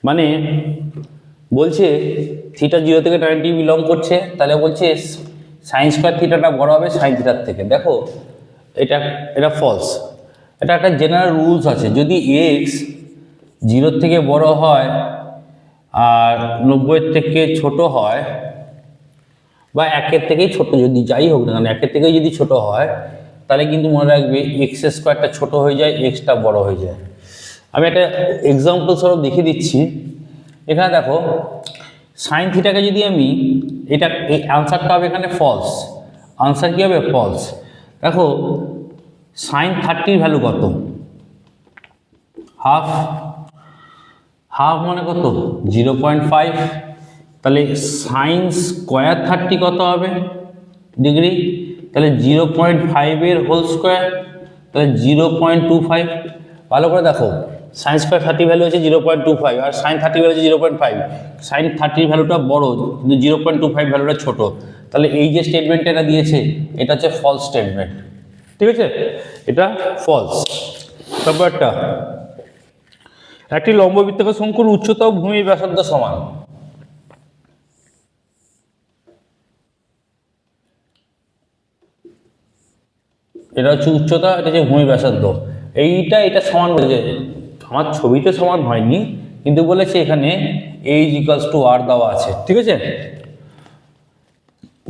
Speaker 1: মানে বলছে থিটা 0 থেকে 90 বিলং করছে, তাহলে বলছে সাইন স্কোয়ার থিটাটা বড় হবে সাইন থিটার থেকে। দেখো এটা ফলস, এটা একটা জেনারেল রুলস আছে, যদি এক্স 0 থেকে বড় হয় আর 90 থেকে ছোট হয়, বা 1 থেকেই ছোট, যদি যাই হোক না কেন 1 থেকেই যদি ছোট হয়, তাহলে কিন্তু মনে রাখবে এক্স স্কোয়ারটা ছোট হয়ে যায়, এক্সটা বড় হয়ে যায়। আমি একটা এক্সাম্পল স্বরূপ দেখিয়ে দিচ্ছি। এখানে দেখো সাইন থিটাকে যদি আমি, এটা এই আনসারটা হবে এখানে ফলস, আনসার কী হবে, ফলস। দেখো সাইন 30 ভ্যালু কত, হাফ, হাফ মানে কত 0.5, তাহলে সাইন স্কোয়ার 30 কত হবে ডিগ্রি, তাহলে 0.5 এর হোল স্কোয়ার, তাহলে 0.25। ভালো করে দেখো সাইন স্কোয়ার 30 ভ্যালু হচ্ছে 0.25 আর সাইন 30 ভ্যালু হচ্ছে 0.5, সাইন 30 ভ্যালুটা বড় কিন্তু 0.25 ভ্যালুটা ছোট, তাহলে এই যে স্টেটমেন্ট এটা দিয়েছে এটা হচ্ছে ফলস স্টেটমেন্ট। ঠিক আছে, এটা ফলস। তারপরটা একটি লম্ববৃত্তাকার শঙ্কুর উচ্চতা ও ভূমির ব্যাসার্ধ সমান। এটা হচ্ছে উচ্চতা, এটা হচ্ছে ভূমির ব্যাসার্ধ, এটা সমান বলেছে, আমার ছবিতে সমান হয়নি কিন্তু বলেছে এখানে h=r দেওয়া আছে। ঠিক আছে,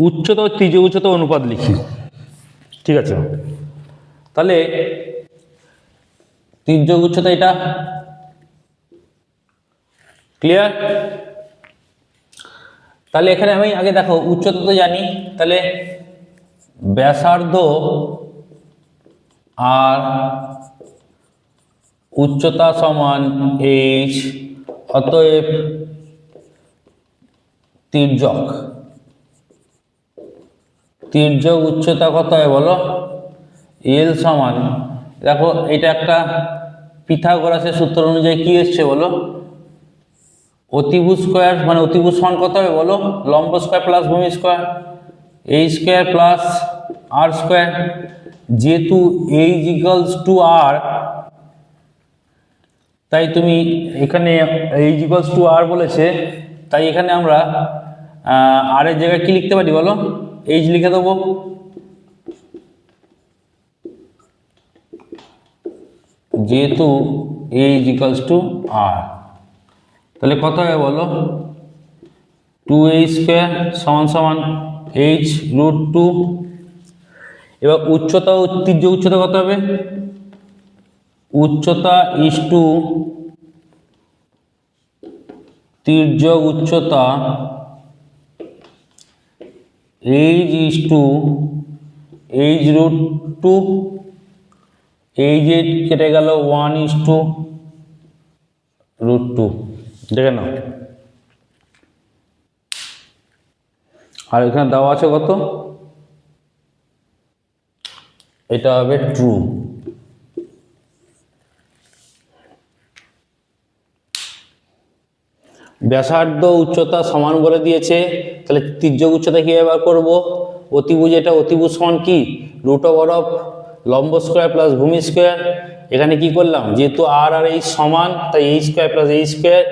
Speaker 1: উচ্চতা ও ত্রিজ্য উচ্চতা অনুপাত লিখি। ঠিক আছে, তাহলে তির্যক উচ্চতা এটা, ক্লিয়ার? তাহলে এখানে আমি আগে দেখো উচ্চতা তো জানি, তাহলে ব্যাসার্ধ আর উচ্চতা সমান এইচ, অতএব তির্যক উচ্চতা কত হয় বলো? এল সমান, দেখো এটা একটা পিথাগোরাসের সূত্র অনুযায়ী কি এসছে বলো? অতিভুজ স্কোয়ার মানে অতিভুজ সমান কত হবে বলো? লম্ব স্কোয়ার প্লাস ভূমি স্কোয়ার, এই স্কোয়ার প্লাস আর স্কোয়ার। যেহেতু এইচ ইকুয়ালস টু আর, তাই তুমি এখানে এইচ ইকুয়ালস টু আর বলেছে, তাই এখানে আমরা আর এর জায়গায় কি লিখতে পারি বলো? এইচ লিখে দেবো। যেহেতু এইচ ইকুয়ালস টু আর, তাহলে কত হবে বলো? 2a স্কোয়ার সমান সমান এইচ রুট টু। এবার উচ্চতা ও তির্যক উচ্চতা কত হবে? উচ্চতা ইস টু তির্যক উচ্চতা, H is to H root two, H কেটে গেল 1 ইস টু রুট টু, দেখে নাও। আর এখানে দেওয়া আছে কত? এটা হবে ট্রু। ব্যাসার্ধ উচ্চতা সমান বলে দিয়েছে, তাহলে তির্যক উচ্চতা কিভাবে বার করবো? অতিভুজ, এটা অতিভুজ সমান কি? রুট ওভার অফ লম্ব স্কোয়ার প্লাস ভূমি স্কোয়ার। এখানে কি করলাম? যেহেতু আর আর এইচ সমান, তাই H square plus H square,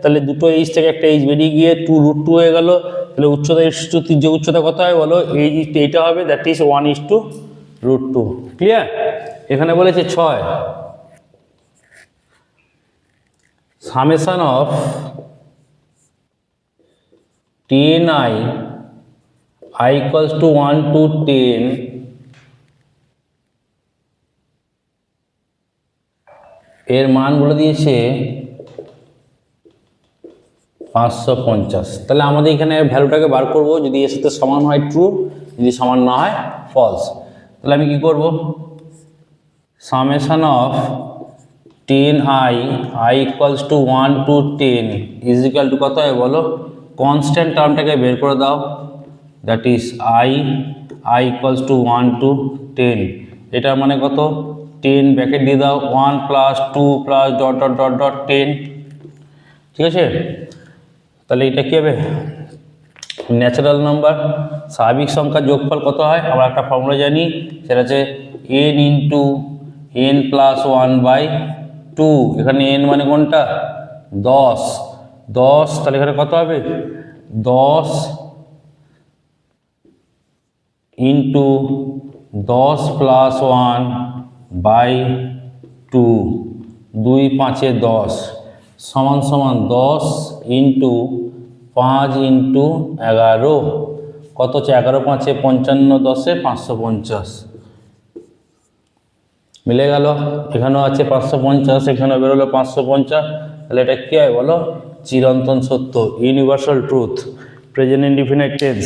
Speaker 1: তাহলে দুটো এইচ থেকে একটা এইচ বেরিয়ে গিয়ে টু রুট টু হয়ে গেল। তাহলে উচ্চতা ইস টু তির্যক উচ্চতা কত হয় বলো? এইটা হবে, that is 1 is to root two. Clear? এখানে বলেছে 6 summation of 10i i equals to 1 to 10 এর মান বলে দিয়েছে 550। তাহলে আমাদের এখানে ভ্যালুটাকে বার করব, যদি এর সাথে সমান হয় ট্রু, যদি সমান না হয় ফলস। তাহলে আমি কি করব? Summation of 10i i equals to 1 to 10 is equal to কত হয় বলো? কনস্ট্যান্ট টার্মটাকে বের করে দাও, that is i equals to 1 to 10। এটার মানে কত? 10 ব্র্যাকেট দিয়ে দাও, 1 plus 2 plus dot dot dot dot 10। ঠিক আছে? তাহলে এটা কি হবে? ন্যাচারাল নাম্বার, স্বাভাবিক সংখ্যার যোগফল কত হয়? আমরা একটা ফর্মুলা জানি, সেটা হচ্ছে n ইন্টু n প্লাস 1/2। এখানে n মানে কোনটা? 10। তাহলে এখানে কত হবে? 10 ইন্টু 10 প্লাস 1/2, 2 5 10 সমান সমান 10 ইন্টু 5 ইন্টু 11, কত হচ্ছে? 11 5 55, 10 550 মিলে গেল। এখানেও আছে 550, এখানেও বেরোলো 550। তাহলে এটা কি হয় বলো? চিরন্তন সত্য, universal truth, present indefinite tense.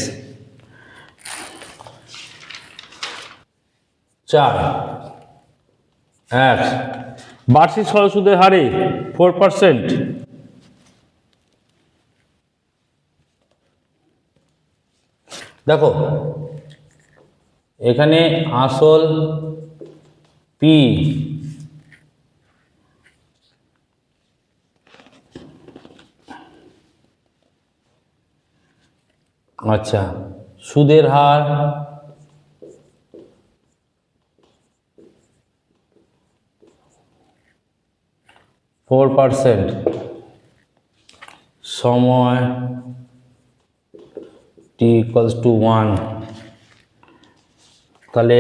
Speaker 1: 4 বার্ষিক সরল সুদের হারে 4%। দেখো এখানে আসল পি, আচ্ছা, সুদের হার 4%, সময় t equals to 1, তাহলে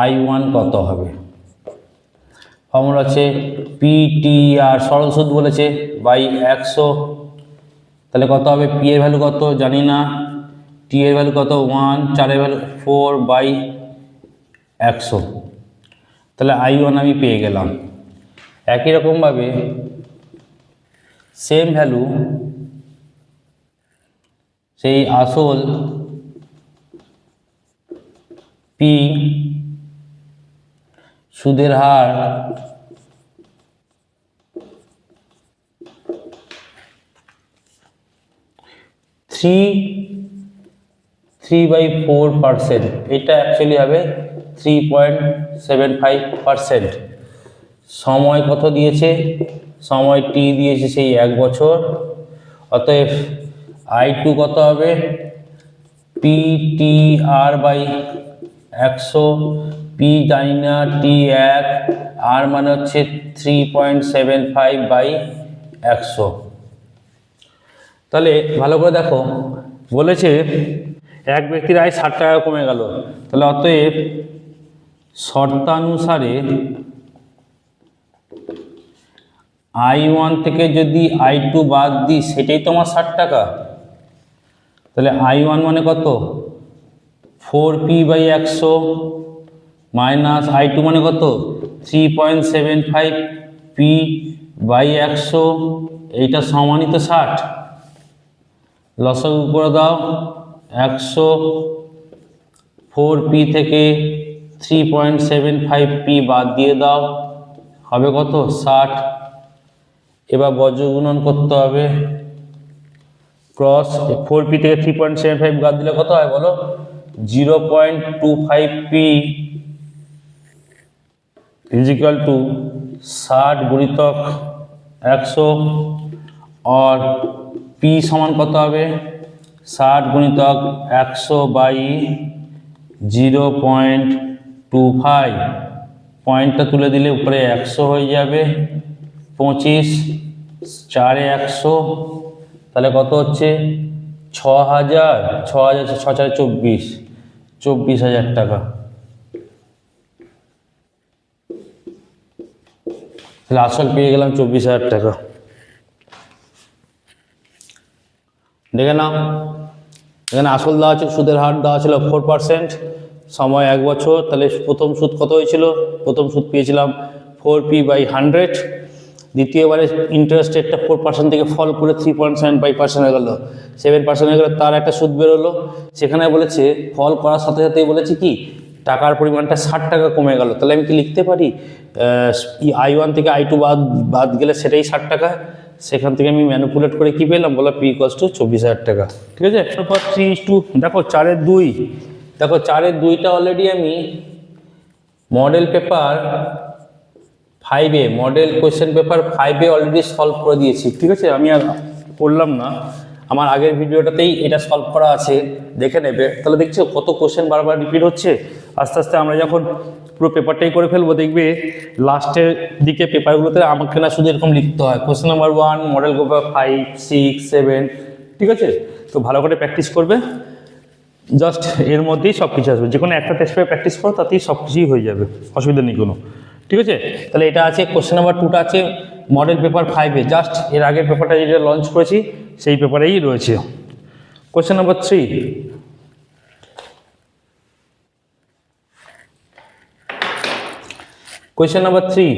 Speaker 1: I1 কত হবে? ফর্মুলা আছে পিটি, আর সরল সুদ বলেছে বাই 100। তাহলে কত হবে? পি এর ভ্যালু কত জানি না, টি এর ভ্যালু কত 1, 4 এর ভ্যালু 4/100। তাহলে I1 আমি পেয়ে গেলাম। একই রকমভাবে সেম ভ্যালু সেই আসল P সুদের হার থ্রি বাই 4%, এটা অ্যাকচুয়ালি হবে 3.75%। সময় কত দিয়েছে? সময় টি দিয়েছে সেই 1 বছর। অতএব I2 কত হবে? PTR বাই 100, পি জানি না, T1 আর মানে হচ্ছে 3.75 বাই 100। তাহলে ভালো করে দেখো, বলেছে এক ব্যক্তির আয় 60 টাকা কমে গেল। তাহলে অতএব শর্তানুসারে I1 থেকে যদি I2 বাদ দিই সেটাই তোমার 60 টাকা। তাহলে I1 মানে কত? 4P বাই 100 মাইনাস I2 মানে কত? 3.75 P বাই 100, এইটা সমানিত 60। লসাগু করে দাও, 100 4P থেকে 3.75P বাদ দিয়ে দাও, হবে কত? 60। এবার বজ্রগুণন করতে হবে, ক্রস 4P থেকে 3.75 বাদ দিলে কত হয় বলো? 0.25P ইজিক্যাল টু 60 গুণিতক 100, और P সমান কত হবে? 60 গুণিতক 100 বাই 0.25, পয়েন্টটা তুলে দিলে উপরে 100 হয়ে যাবে, 25 4 100, তাহলে কত হচ্ছে? 6000, 24,000 টাকা। তাহলে আসল পেয়ে গেলাম 24,000 টাকা। দেখে নাও, এখানে আসল দেওয়া আছে, সুদের হার দেওয়া ছিল 4%, সময় 1 বছর। তাহলে প্রথম সুদ কত হয়েছিল? প্রথম সুদ পেয়েছিলাম 4P বাই 100। দ্বিতীয়বারে ইন্টারেস্ট রেটটা 4% থেকে ফল করে 3.75% হয়ে গেল, 7% হয়ে গেল। তার একটা সুদ বেরোলো। সেখানে বলেছে ফল করার সাথে সাথেই বলেছে কি টাকার পরিমাণটা 60 টাকা কমে গেল। তাহলে আমি কি লিখতে পারি I1 থেকে I2 বাদ গেলে সেটাই 60 টাকা। সেখান থেকে আমি ম্যানিপুলেট করে কি পেলাম বলো? P = 24,000 টাকা। ঠিক আছে। তারপর 3:2, দেখো 4-এর 2, দেখো 4-এর 2টা অলরেডি আমি মডেল পেপার 5-এ, মডেল কোয়েশ্চেন পেপার 5-এ অলরেডি সলভ করে দিয়েছি। ঠিক আছে, আমি আর করলাম না, আমার আগের ভিডিওটাতেই এটা সলভ করা আছে, দেখে নেবে। তাহলে দেখছো কত কোশ্চেন বারবার রিপিট হচ্ছে। আস্তে আস্তে আমরা যখন পুরো পেপারটাই করে ফেলবো, দেখবে লাস্টের দিকে পেপারগুলোতে আমাকে না শুধু এরকম লিখতে হয় কোশ্চেন নাম্বার 1, মডেল পেপার 5, 6, 7। ঠিক আছে, তো ভালো করে প্র্যাকটিস করবে, জাস্ট এর মধ্যেই সব কিছু আসবে। যে কোনো একটা টেস্ট পেপার প্র্যাকটিস করো, তাতেই সব কিছুই হয়ে যাবে, অসুবিধা নেই কোনো। ঠিক আছে, তাহলে এটা আছে কোশ্চেন নাম্বার 2টা আছে মডেল পেপার 5-এ, জাস্ট এর আগের পেপারটা যেটা লঞ্চ করেছি সেই পেপারেই রয়েছে। কোশ্চেন নাম্বার 3, কোশ্চেন নাম্বার 3,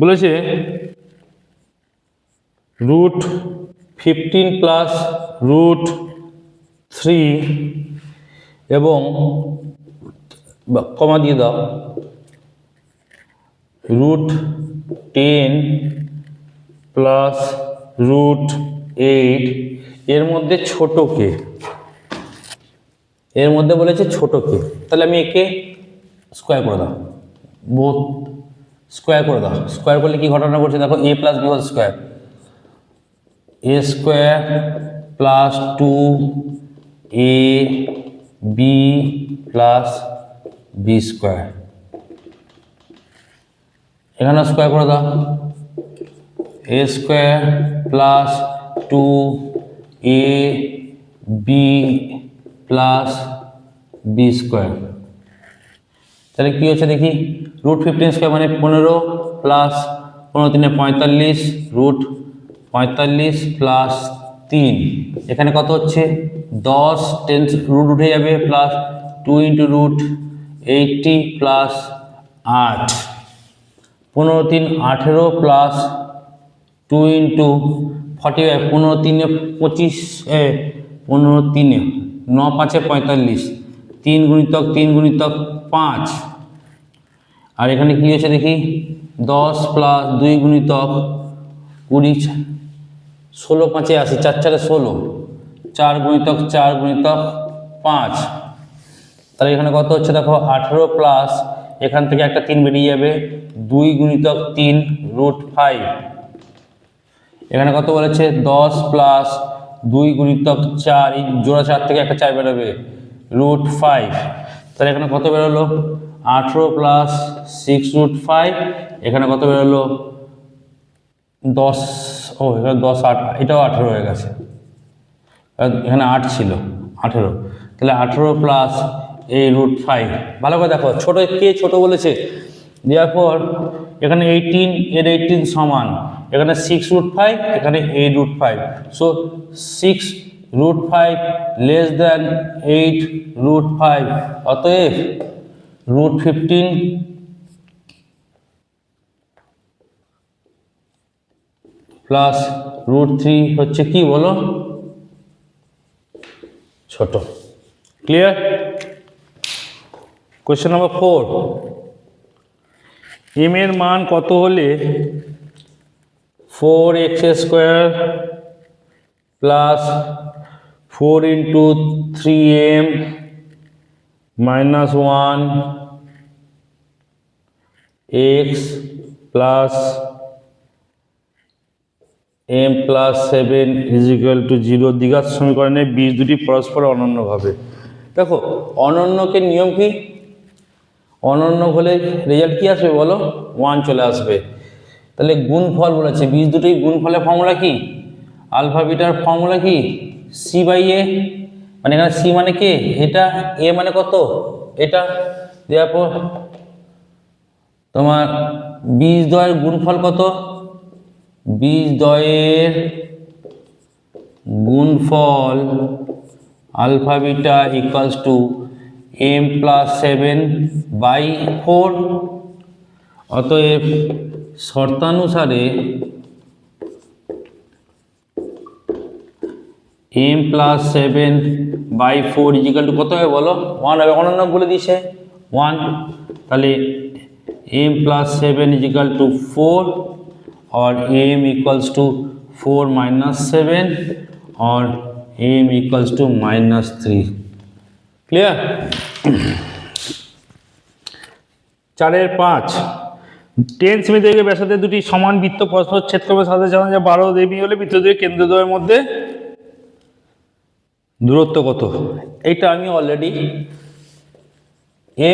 Speaker 1: বলেছে √15 প্লাস √3 এবং কমা দিয়ে দাও √10 প্লাস √8, এর মধ্যে ছোট কে? এর মধ্যে বলেছে ছোট কে। তাহলে আমি একে স্কোয়ার করে দাও, বোথ স্কোয়ার করে দাও। স্কোয়ার করলে কি ঘটনা ঘটছে দেখো, a plus b whole square, a square plus 2ab plus B square, এখানে স্কোয়ার করে দাও, a square plus 2ab plus B square. তাহলে কি হচ্ছে দেখি, √15 স্কোয়ার মানে 15 প্লাস 15 × 3 = 45, √45 প্লাস 3, এখানে কত হচ্ছে 10, 10 রুট উঠে যাবে, plus 2 into root 80 plus 8, 15 3 18 plus 2 into 45, 15 3 25, 15 3 9 5 45, 3 গুণিতক 3 গুণিতক 5, আর এখানে কি হচ্ছে দেখি 10 প্লাস 2 গুণিতক 20, 16 5 80, 4 4 16, 4 গুণিতক 4 গুণিতক 5, তাহলে এখানে কত হচ্ছে দেখো 18 প্লাস এখান থেকে একটা 3 বেরিয়ে যাবে, 2 গুণিতক 3 রুট 5, এখানে কত বলেছে 10 প্লাস 2 গুণিতক 4, এই জোড়া 4 থেকে একটা 4 বেরোবে, রুট 5, তাহলে এখানে কত বেরোলো 18 প্লাস 6 রুট 5, এখানে কত বেরোলো 10, ও এখানে 10 8, এটাও 18 হয়ে গেছে, এখানে 8 ছিল 18, তাহলে 18 প্লাস এই রুট 5, ভালো করে দেখো ছোট কে ছোট বলেছে, দেওয়ার পর এখানে 18 এর 18 সমান, এখানে 6 রুট 5, এখানে 8 root 5, so 6 root 5 less than 8 root 5, অতএব রুট 15 প্লাস রুট 3 হচ্ছে কি বলো, ছোট। ক্লিয়ার? কোয়েশ্চেন নাম্বার 4, এম এর মান কত হলে 4x square plus 4 into 3m minus 1 x plus m plus 7 is equal two 0 দ্বিঘাত সমীকরণে বীজ দুটি পরস্পর অনন্য হবে। দেখো অনন্যকে নিয়ম কি, অনন্য হলে রেজাল্ট কি আসবে বলো, 1 চলে আসবে। তাহলে গুণফল বলেছে, বীজ দুটি গুণফলের ফর্মুলা কি, আলফা বিটার ফর্মুলা কি, সি বাই এ, মানে এখানে সি মানে কে, এটা, এ মানে কত, এটা, দেওয়ার পর তোমার বীজ দ্বয়ের গুণফল কত, বীজ দ্বয়ের গুণফল alpha beta equals to m plus 7/4, অতএব শর্তানুসারে m প্লাস 7/4 ইজিক্যাল টু কত হবে বলো, 1 হবে, অনন্য বলে দিয়েছে 1, তাহলে m প্লাস 7 ইজিক্যাল টু 4 और m इक्वल्स टू 4 माइनस 7 और m इक्वल्स टू -3। क्लियर? 4 5, 10 সেমি থেকে ব্যাসার্ধের দুটি সমান বৃত্ত পরস্পর ছেদ করবে, সাথে সাথে 12 সেমি হলে বৃত্ত দুই কেন্দ্রদ্বয়ের মধ্যে দূরত্ব কত, এটা আমি অলরেডি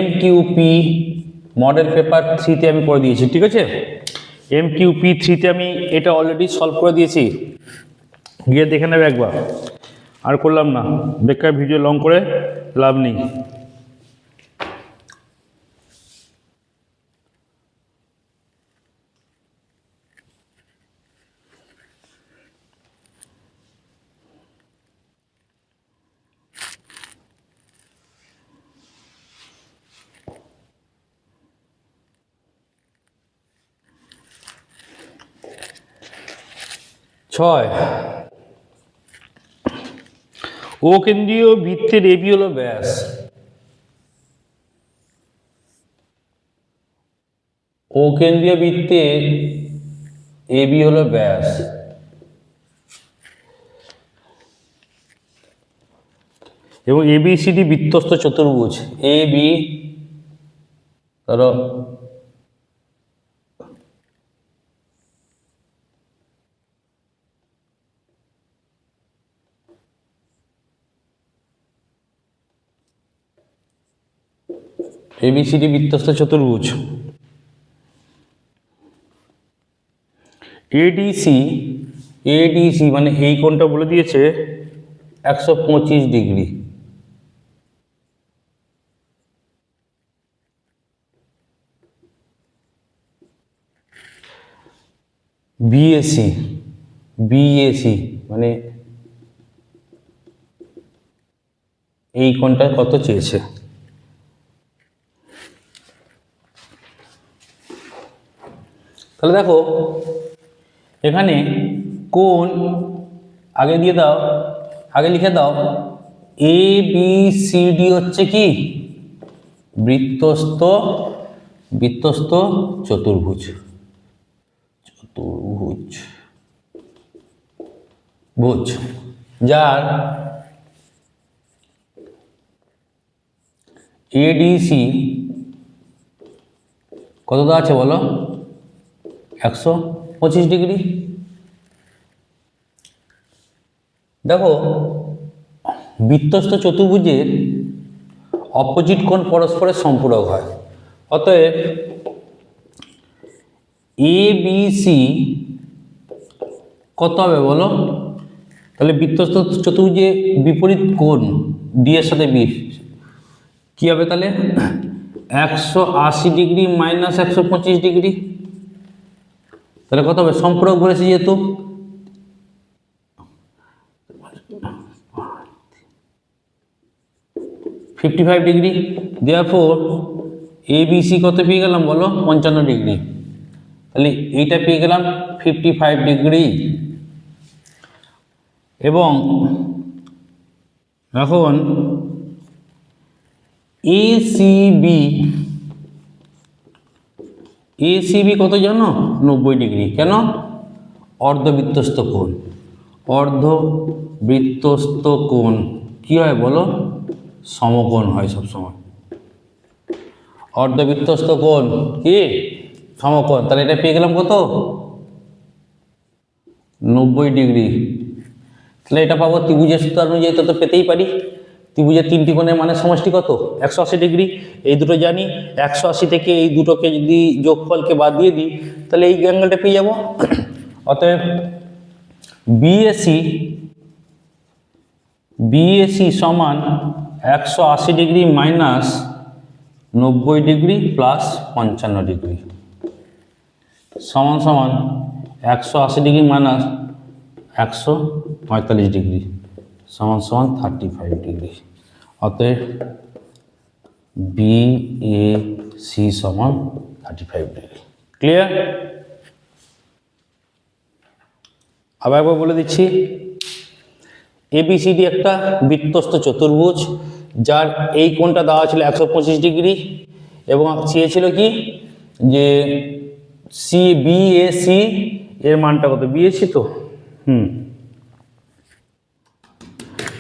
Speaker 1: MQP মডেল পেপার 3 তে আমি করে দিয়েছি, ঠিক আছে, MQP 3 তে আমি এটা অলরেডি সলভ করে দিয়েছি, গিয়ে দেখে নেবে একবার, আর করলাম না, বেকার ভিডিও লং করে লাভ নেই। ছয়, ও কেন্দ্রীয় বৃত্তের এবি হলো ব্যাস, ও কেন্দ্রীয় বৃত্তের এবি হলো ব্যাস, এবং এবিসিডি বৃত্তস্থ চতুর্ভুজ, এ বি ধরো এবিসিডি বৃত্তস্থ চতুর্ভুজ, এডিসি, এডিসি মানে এই কোণটা বলে দিয়েছে 125 ডিগ্রি, বিএসি, বিএসি মানে এই কোণটা কত চেয়েছে। তাহলে দেখো এখানে কোণ আগে দিয়ে দাও, আগে লিখে দাও এ বি সি ডি হচ্ছে কি বৃত্তস্থ চতুর্ভুজ, যার এডিসি কত দেওয়া আছে বলো, 125 ডিগ্রি। দেখো বৃত্তস্থ চতুর্ভুজের অপোজিট কোণ পরস্পরের সম্পূরক হয়, অতএব এ বি সি কত হবে বলো, তাহলে বৃত্তস্থ চতুর্ভুজে বিপরীত কোণ ডি এর সাথে বি কি হবে, তাহলে 180 ডিগ্রি মাইনাস 125 ডিগ্রি, তাহলে কত হবে, সম্পূরক বলেছে যেহেতু, $55 ডিগ্রি। দেয়ারফর এবিসি কত পেয়ে গেলাম বলো, 55 ডিগ্রি, তাহলে এইটা পেয়ে গেলাম 55 ডিগ্রি। এবং এখন এসিবি কত জানো, 90 ডিগ্রি। কেন, অর্ধবৃত্তস্থ কোণ, অর্ধবৃত্তস্থ কোণ কি হয় বলো, সমকোণ হয় সবসময়। অর্ধবৃত্তস্থ কোণ কি সমকোণ, তাহলে এটা পেয়ে গেলাম কত, 90 ডিগ্রি। তাহলে এটা পাবো ত্রিভুজের সূত্র অনুযায়ী, তো পেতেই পারি ত্রিভুজের তিনটি কোণের মানের সমষ্টি কত, 180 ডিগ্রি। এই দুটো জানি, 180 থেকে এই দুটোকে যদি যোগফলকে বাদ দিয়ে দিই তাহলে এই অ্যাঙ্গেলটা পেয়ে যাব। অতএব বিএসি সমান 180 degree minus 90 degree plus 55 degree সমান 180 ডিগ্রি মাইনাস 145 ডিগ্রি সমান 35 ডিগ্রি। অতএব বিএসি সমান 35 ডিগ্রি। ক্লিয়ার? আবার একবার বলে দিচ্ছি, এবিসিডি একটা বৃত্তস্থ চতুর্ভুজ, যার এই কোণটা দেওয়া ছিল 125 ডিগ্রি এবং চেয়েছিল কি যে বিএসি এর মানটা কত, বিএসি তো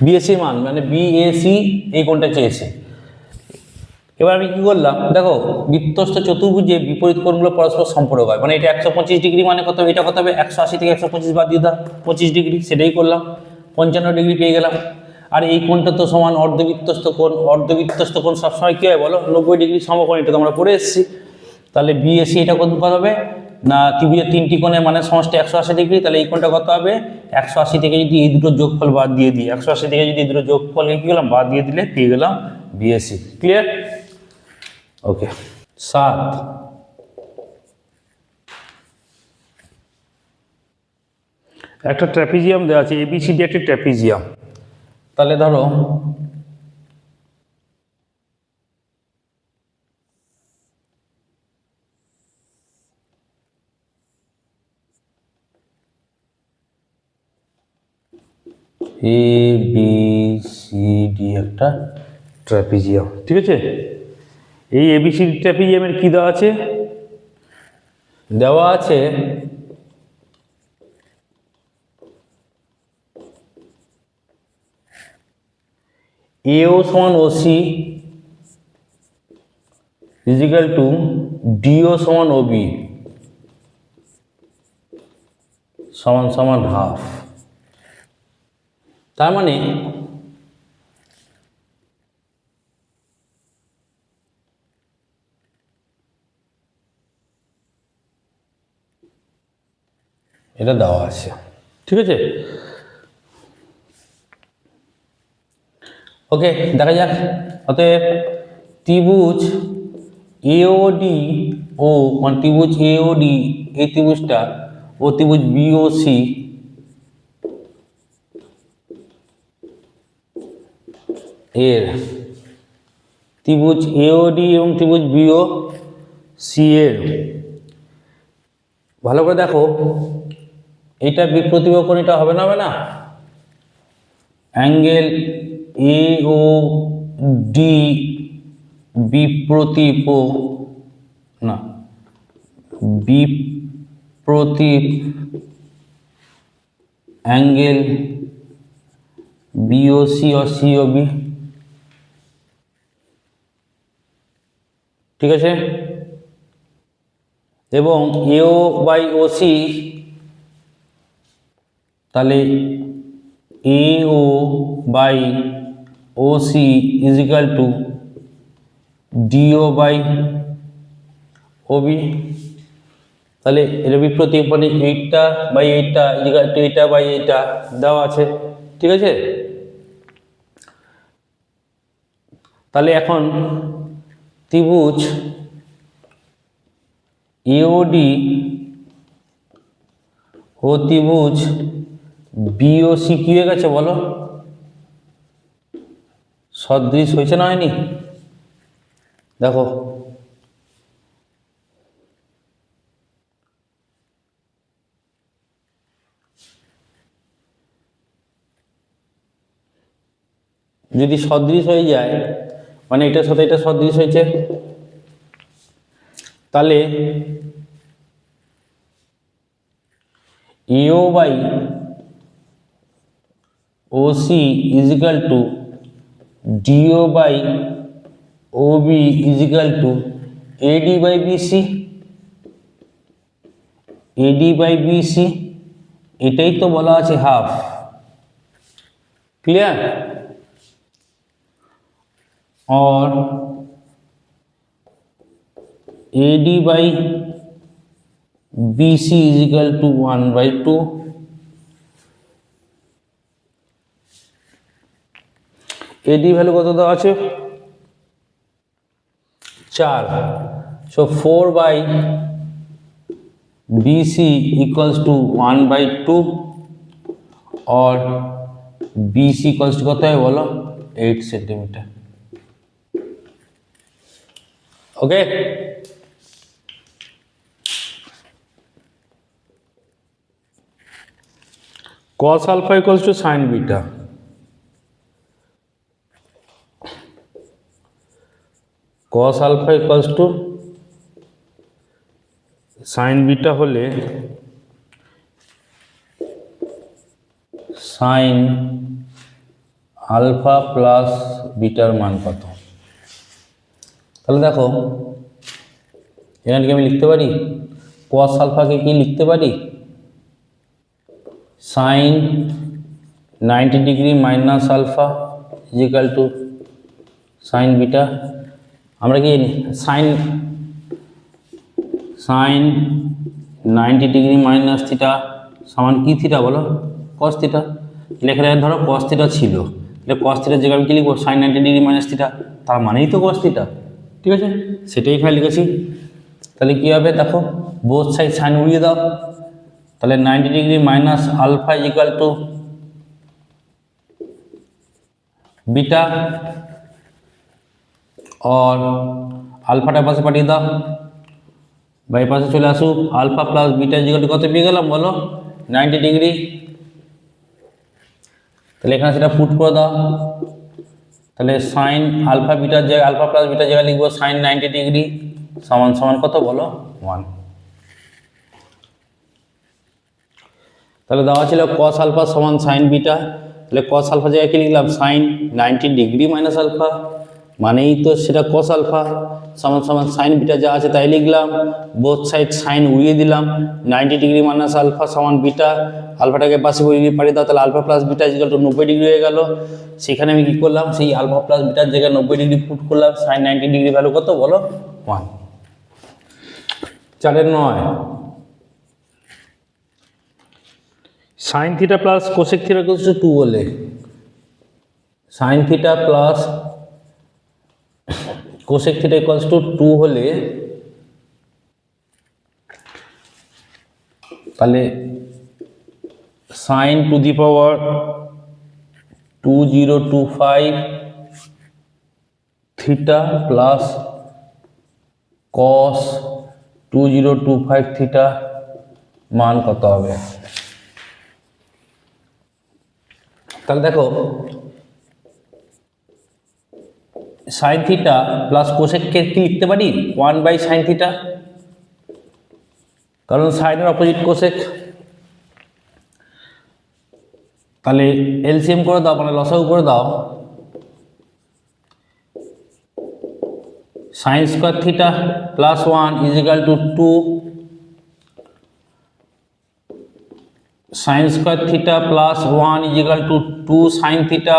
Speaker 1: বিএসি মান মানে বিএসি এই কোণটা চেয়েছে। এবার আমি কি করলাম, দেখো বৃত্তস্থ চতুর্ভুজে বিপরীত কোণগুলো পরস্পর সম্পর্ক হয়, মানে এটা 125 ডিগ্রি মানে কত, এটা কত হবে 180 থেকে 125 বাদ দিয়ে দাও 25 ডিগ্রি, সেটাই করলাম, 55 ডিগ্রি পেয়ে গেলাম। আর এই কোণটা তো সমান অর্ধবৃত্তস্থ কোণ, অর্ধবৃত্তস্থ কোণ সবসময় কী হয় বলো, 90 ডিগ্রি সমকোণ, এটা তো আমরা পড়ে এসেছি। তাহলে বিএসি এটা কত হবে না, ত্রিভুজের তিনটি কোণের মানে সমষ্টি 180 ডিগ্রি, তাহলে এই কোণটা কত হবে 180 থেকে যদি এই দুটো যোগফল বাদ দিয়ে দিই, 180 থেকে যদি এই দুটো যোগফল কী গেলাম বাদ দিয়ে দিলে পেয়ে গেলাম বিএসি। ক্লিয়ার? ওকে। 7, একটা ট্র্যাপিজিয়াম দেওয়া আছে, এবিসিডি একটা ট্র্যাপিজিয়াম। তাহলে ধরো এবিসিডি একটা ট্র্যাপিজিয়াম, ঠিক আছে। এই এবিসিডি ট্র্যাপিজিয়ামের কি দেওয়া আছে, দেওয়া আছে এও সমান ওসি ইজিক্যাল টু ডিও সমান ওবি সমান হাফ। তার মানে এটা দেওয়া আছে, ঠিক আছে। ওকে, দেখা যাক। অতএব ত্রিভুজ এওডি ও মানে ত্রিভুজ এওডি এই ত্রিভুজটা ও ত্রিভুজ বিওসি এর ত্রিভুজ এওডি এবং ত্রিভুজ বিও সি এর, ভালো করে দেখো এটা বিপ্রতিবকোণ, এটা হবে না, হবে না? অ্যাঙ্গেল এ ও ডি না বিপ্রতীপ অ্যাঙ্গেল বিওসি ও সিওবি, ঠিক আছে? এবং এও বাই ওসি, তাহলে AO by OC is equal to DO by OB. তাহলে এর বিপ্রতীপ মানে 8টা বাই 8টা ইকুয়াল টু এটা বাই এটা দেওয়া আছে, ঠিক আছে? তাহলে এখন ত্রিভুজ এওডি ও ত্রিভুজ বিওসি কি হয়ে গেছে বলো? সদৃশ হয়েছে না হয়নি? দেখো যদি সদৃশ হয়ে যায় মানে এটার সাথে এটা সদৃশ হয়েছে, তাহলে AO by OC is equal to DO by OB is equal to AD by BC. AD by BC এটাই তো বলা আছে হাফ, ক্লিয়ার? और AD by BC is equal to 1/2। AD value কত দেওয়া আছে? 4। So 4 by BC equals to 1/2 और BC इक्वल्स टू कत है बोलो? 8 centimetre. Okay, cos alpha equals to sin beta। cos alpha equals to sin beta হলে sin alpha প্লাস বিটার মান কত? তাহলে দেখো এখানে কি আমি লিখতে পারি cos alpha কে কি লিখতে পারি? sin 90 degree minus alpha is equal to sin beta. আমরা কি sin 90 ডিগ্রি মাইনাস থিটা সমান কি থিটা বলো? cos theta. লেখার ধরো cos থিটা ছিল, তাহলে cos থিটার জায়গায় আমি কি লিখবো? sin 90 ডিগ্রি মাইনাস থিটা, তার মানেই তো cos থিটা, ঠিক আছে? সেটাই এখানে লিখেছি। তাহলে কি হবে দেখো, বোথ সাইড সাইন উড়িয়ে দাও, তাহলে 90 degree minus alpha equal to beta, और আলফাটা পাশে পাঠিয়ে দাও, বাই পাশে চলে আসুক, alpha plus beta equal to কত পেয়ে গেলাম বলো? 90 ডিগ্রি। তাহলে এখানে সেটা পুট করে দাও, তাহলে সাইন আলফা বিটার জায়গায় আলফা প্লাস বিটার জায়গায় লিখবো সাইন 90 ডিগ্রি সমান সমান কত বলো? 1। তাহলে দেওয়া ছিল cos আলফা সমান সাইন বিটা, তাহলে cos আলফা জায়গায় কি লিখলাম? সাইন 90 ডিগ্রি মাইনাস আলফা, মানেই তো সেটা cos আলফা সমান সমান সাইন বিটা যা আছে তাই লিখলাম, বোথ সাইড সাইন উড়িয়ে দিলাম, 90 ডিগ্রি মাইনাস আলফা সমান বিটা, আলফাটাকে পাশে উড়িয়ে পাঠিয়ে দাও, তাহলে alpha plus beta equal to 90 degree হয়ে গেল। সেখানে আমি কি করলাম? সেই আলফা প্লাস বিটার জায়গায় 90 ডিগ্রি পুট করলাম, সাইন 90 ডিগ্রি ভ্যালু কত বলো? 1। 4 9 sine theta plus cosec theta equals to 2 হলে sine theta plus cosec theta equals to 2 হলে তাহলে sine to the power 2025 theta plus cos 2025 theta মান কত হবে? তাহলে দেখো সাইন থিটা প্লাস কোসেককে কি লিখতে পারি 1/sin থিটা, কারণ সাইনের অপোজিট কোসেক। তাহলে এলসিএম করে দাও, মানে লসাগু করে দাও। Sine square theta plus 1 is equal to 2 sine square theta plus 1 is equal to 2 sine theta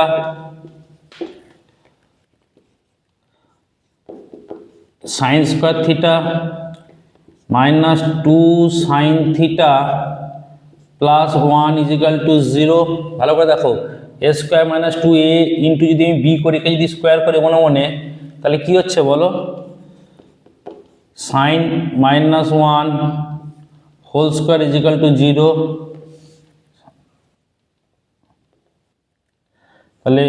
Speaker 1: sine square theta minus 2 sign theta plus 1 is equal to 0। ভালো করে দেখো, এ স্কোয়ার মাইনাস 2a ইন্টু যদি আমি বি করি, যদি স্কোয়ার করে মনে মনে, তাহলে কি হচ্ছে বলো? Sine minus 1 whole square is equal to 0। তাহলে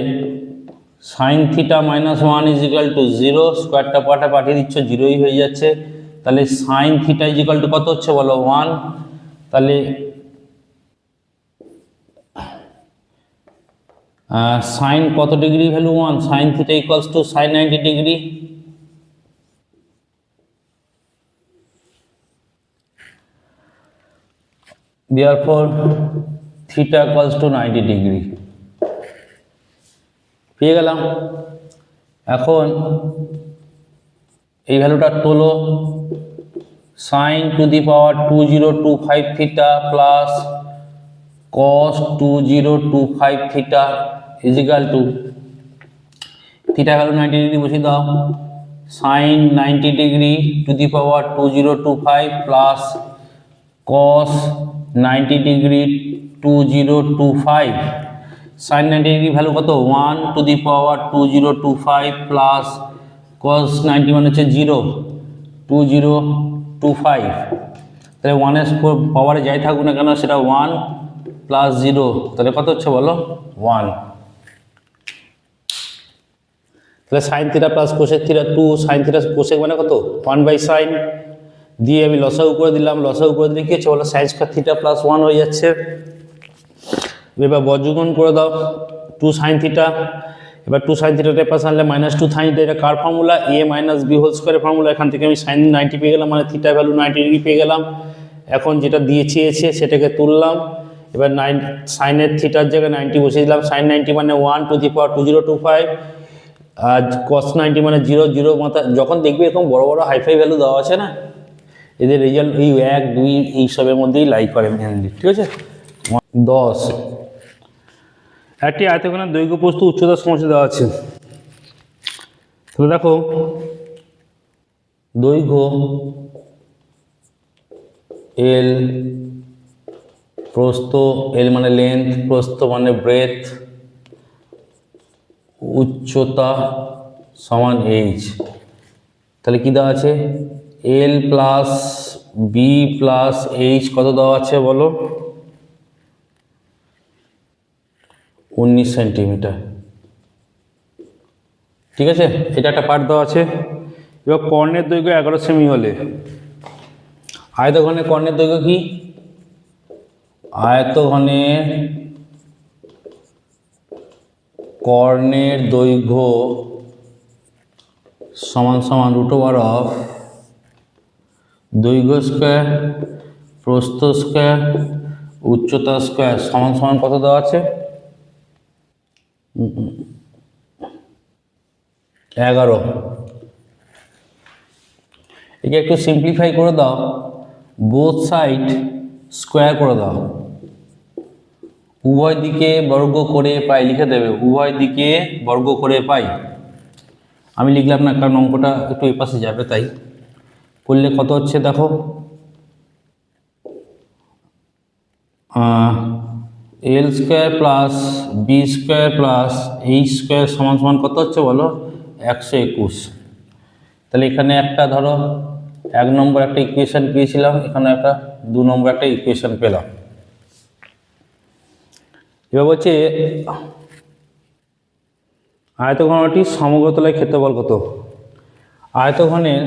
Speaker 1: sine theta minus 1 is equal to 0, স্কোয়ারটা পাঠিয়ে দিচ্ছ, 0ই হয়ে যাচ্ছে। তাহলে sine theta is equal to কত হচ্ছে বলো? 1। তাহলে সাইন কত degree value? 1। Sine theta equals to sine 90 degree. therefore theta equals to 90 degree পেয়ে গেলাম। এখন এই ভ্যালুটা তোলো, sine to the power 2025 theta plus cos 2025 theta is equal to theta value 90 degree বসিয়ে দাও, sine 90 degree to the power 2025 plus cos 90 degree 2025। Sine 90 degree value কত? 1 to the power 2025 plus cos 90 মানে হচ্ছে 0 2025। তাহলে 1 এর পাওয়ারে যাই থাকুক না কেন সেটা 1 প্লাস 0, তাহলে কত হচ্ছে বলো? 1। তাহলে sine theta plus cosec theta 2 sine theta cosec মানে কত? 1/sin দিয়ে আমি লসাগু করে দিলাম। লসাগু করে দিলে কি হচ্ছে বলো? সাইন স্কোয়ার থিটা প্লাস 1 হয়ে যাচ্ছে। এবার বর্গমূল করে দাও 2 সাইন থিটা। এবার 2 সাইন থিটাটা পাশে আনলে মাইনাস 2 সাইন থিটা, এটা কার ফর্মুলা? এ মাইনাস বি হোল স্কোয়ারের ফর্মুলা। এখান থেকে আমি সাইন 90 পেয়ে গেলাম, মানে থিটা ভ্যালু 90 ডিগ্রি পেয়ে গেলাম। এখন যেটা দিয়ে চেয়েছে সেটাকে তুললাম। এবার সাইনের থিটার জায়গায় 90 বসিয়ে দিলাম। সাইন 90 মানে 1 to the power 2025 R cos 90 মানে 0 0 মাথা। যখন দেখবি এরকম বড় বড় হাইফাই ভ্যালু দেওয়া আছে না, এদের রেজাল্ট এই 1 2 এইসবের মধ্যেই লাই করে মেনলি। ঠিক আছে। 10 একটি আয়তক্ষেত্রের দৈর্ঘ্য প্রস্থ উচ্চতার সমস্যা দেওয়া আছে। তাহলে দেখো দৈর্ঘ্য এল, প্রস্থ এল মানে লেন্থ, প্রস্থ মানে ব্রেথ, উচ্চতা সমান এইচ। তাহলে কি দেওয়া আছে? এল প্লাস বি প্লাস এইচ কত দেওয়া আছে বলো? 19 সেন্টিমিটার। ঠিক আছে, এটা একটা পার্ট দেওয়া আছে। এবার কর্ণের দৈর্ঘ্য 11 সেমি হলে আয়তঘনের কর্ণের দৈর্ঘ্য কি? আয়তঘনের কর্ণের দৈর্ঘ্য সমান সমান √, দৈর্ঘ্য স্কোয়ার প্রস্থ স্কোয়ার উচ্চতা স্কোয়ার সমান সমান কত দেওয়া আছে? 11। একে একটু সিম্পলিফাই করে দাও, বোথ সাইড স্কোয়ার করে দাও, উভয় দিকে বর্গ করে পাই লিখে দেবে, উভয় দিকে বর্গ করে পাই। আমি লিখলাম না কারণ অঙ্কটা একটু এই পাশে যাবে, তাই করলে কত হচ্ছে দেখো, L square plus B square plus H square সমান সমান কত হচ্ছে বলো? 121। তাহলে এখানে একটা ধরো 1 নম্বর একটা ইকুয়েশন পেয়েছিলাম, এখানে একটা 2 নম্বর একটা ইকুয়েশন পেলাম। এবার বলছে আয়তঘনটির সমগ্রতলের ক্ষেত্রফল কত? আয়তঘনের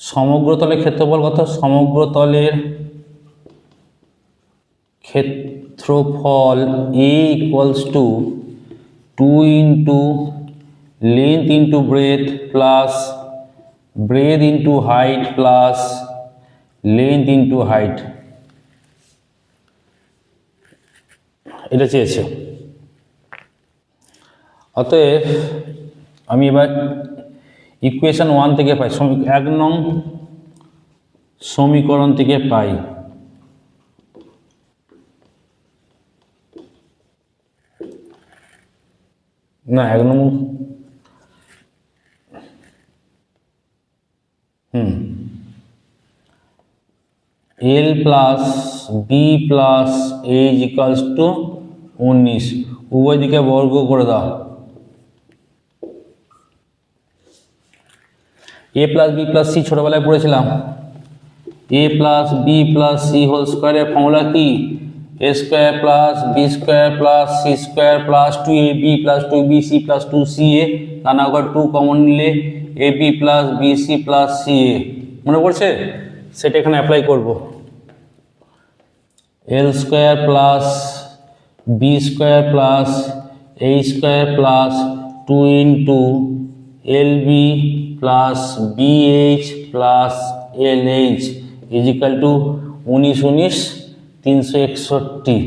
Speaker 1: সমগ্রতলের ক্ষেত্রফল কত? সমগ্রতলের ক্ষেত্রফল A equals to 2 into length into breadth plus breadth into height plus length into height, এটা চেয়েছে। অতএব আমি এবার ইকুয়েশন 1 থেকে পাই, 1 নং সমীকরণ থেকে পাই না 1 নং L plus B plus A equals to 19, উভয় দিকে বর্গ করে দাও। A plus B plus C ছোটবেলায় পড়েছিলাম, A plus B plus C whole স্কোয়ারের ফর্মুলা কি? A square plus B square plus C square plus 2ab plus 2bc plus 2ca, রান্না করে 2 কমন নিলে ab plus bc plus ca, মনে পড়ছে? সেটা এখানে অ্যাপ্লাই করব। L square plus B square plus A square plus 2 into L B plus BH plus L H equal to 19 19 361।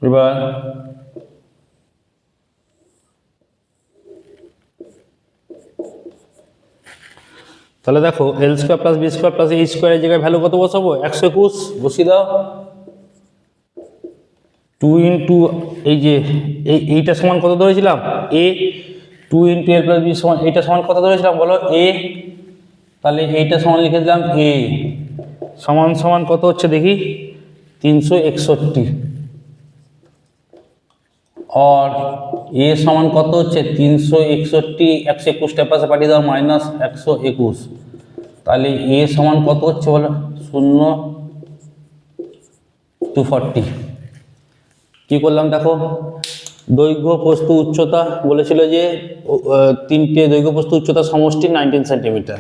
Speaker 1: এবার তাহলে দেখো L square plus B square plus এই স্কোয়ারের জায়গায় ভ্যালু কত বসাবো? 121 বসিয়ে দাও। 2 ইন্টু এই যে এইটা সমান কত ধরেছিলাম? এ। 2 ইন্টু এল প্লাস বি সমান এইটা সমান কত ধরেছিলাম বলো? এ। তাহলে এইটা সমান লিখে দিলাম এ সমান সমান কত হচ্ছে দেখি? 361। और এ সমান কত হচ্ছে? 361, 121টা পাশে পাঠিয়ে দাও মাইনাস 121, তাহলে এ সমান কত হচ্ছে বলো? 0 240। কি করলাম দেখো, দৈর্ঘ্য প্রস্থ উচ্চতা বলেছিল যে 3টে দৈর্ঘ্য প্রস্থ উচ্চতা সমষ্টি 19 সেন্টিমিটার,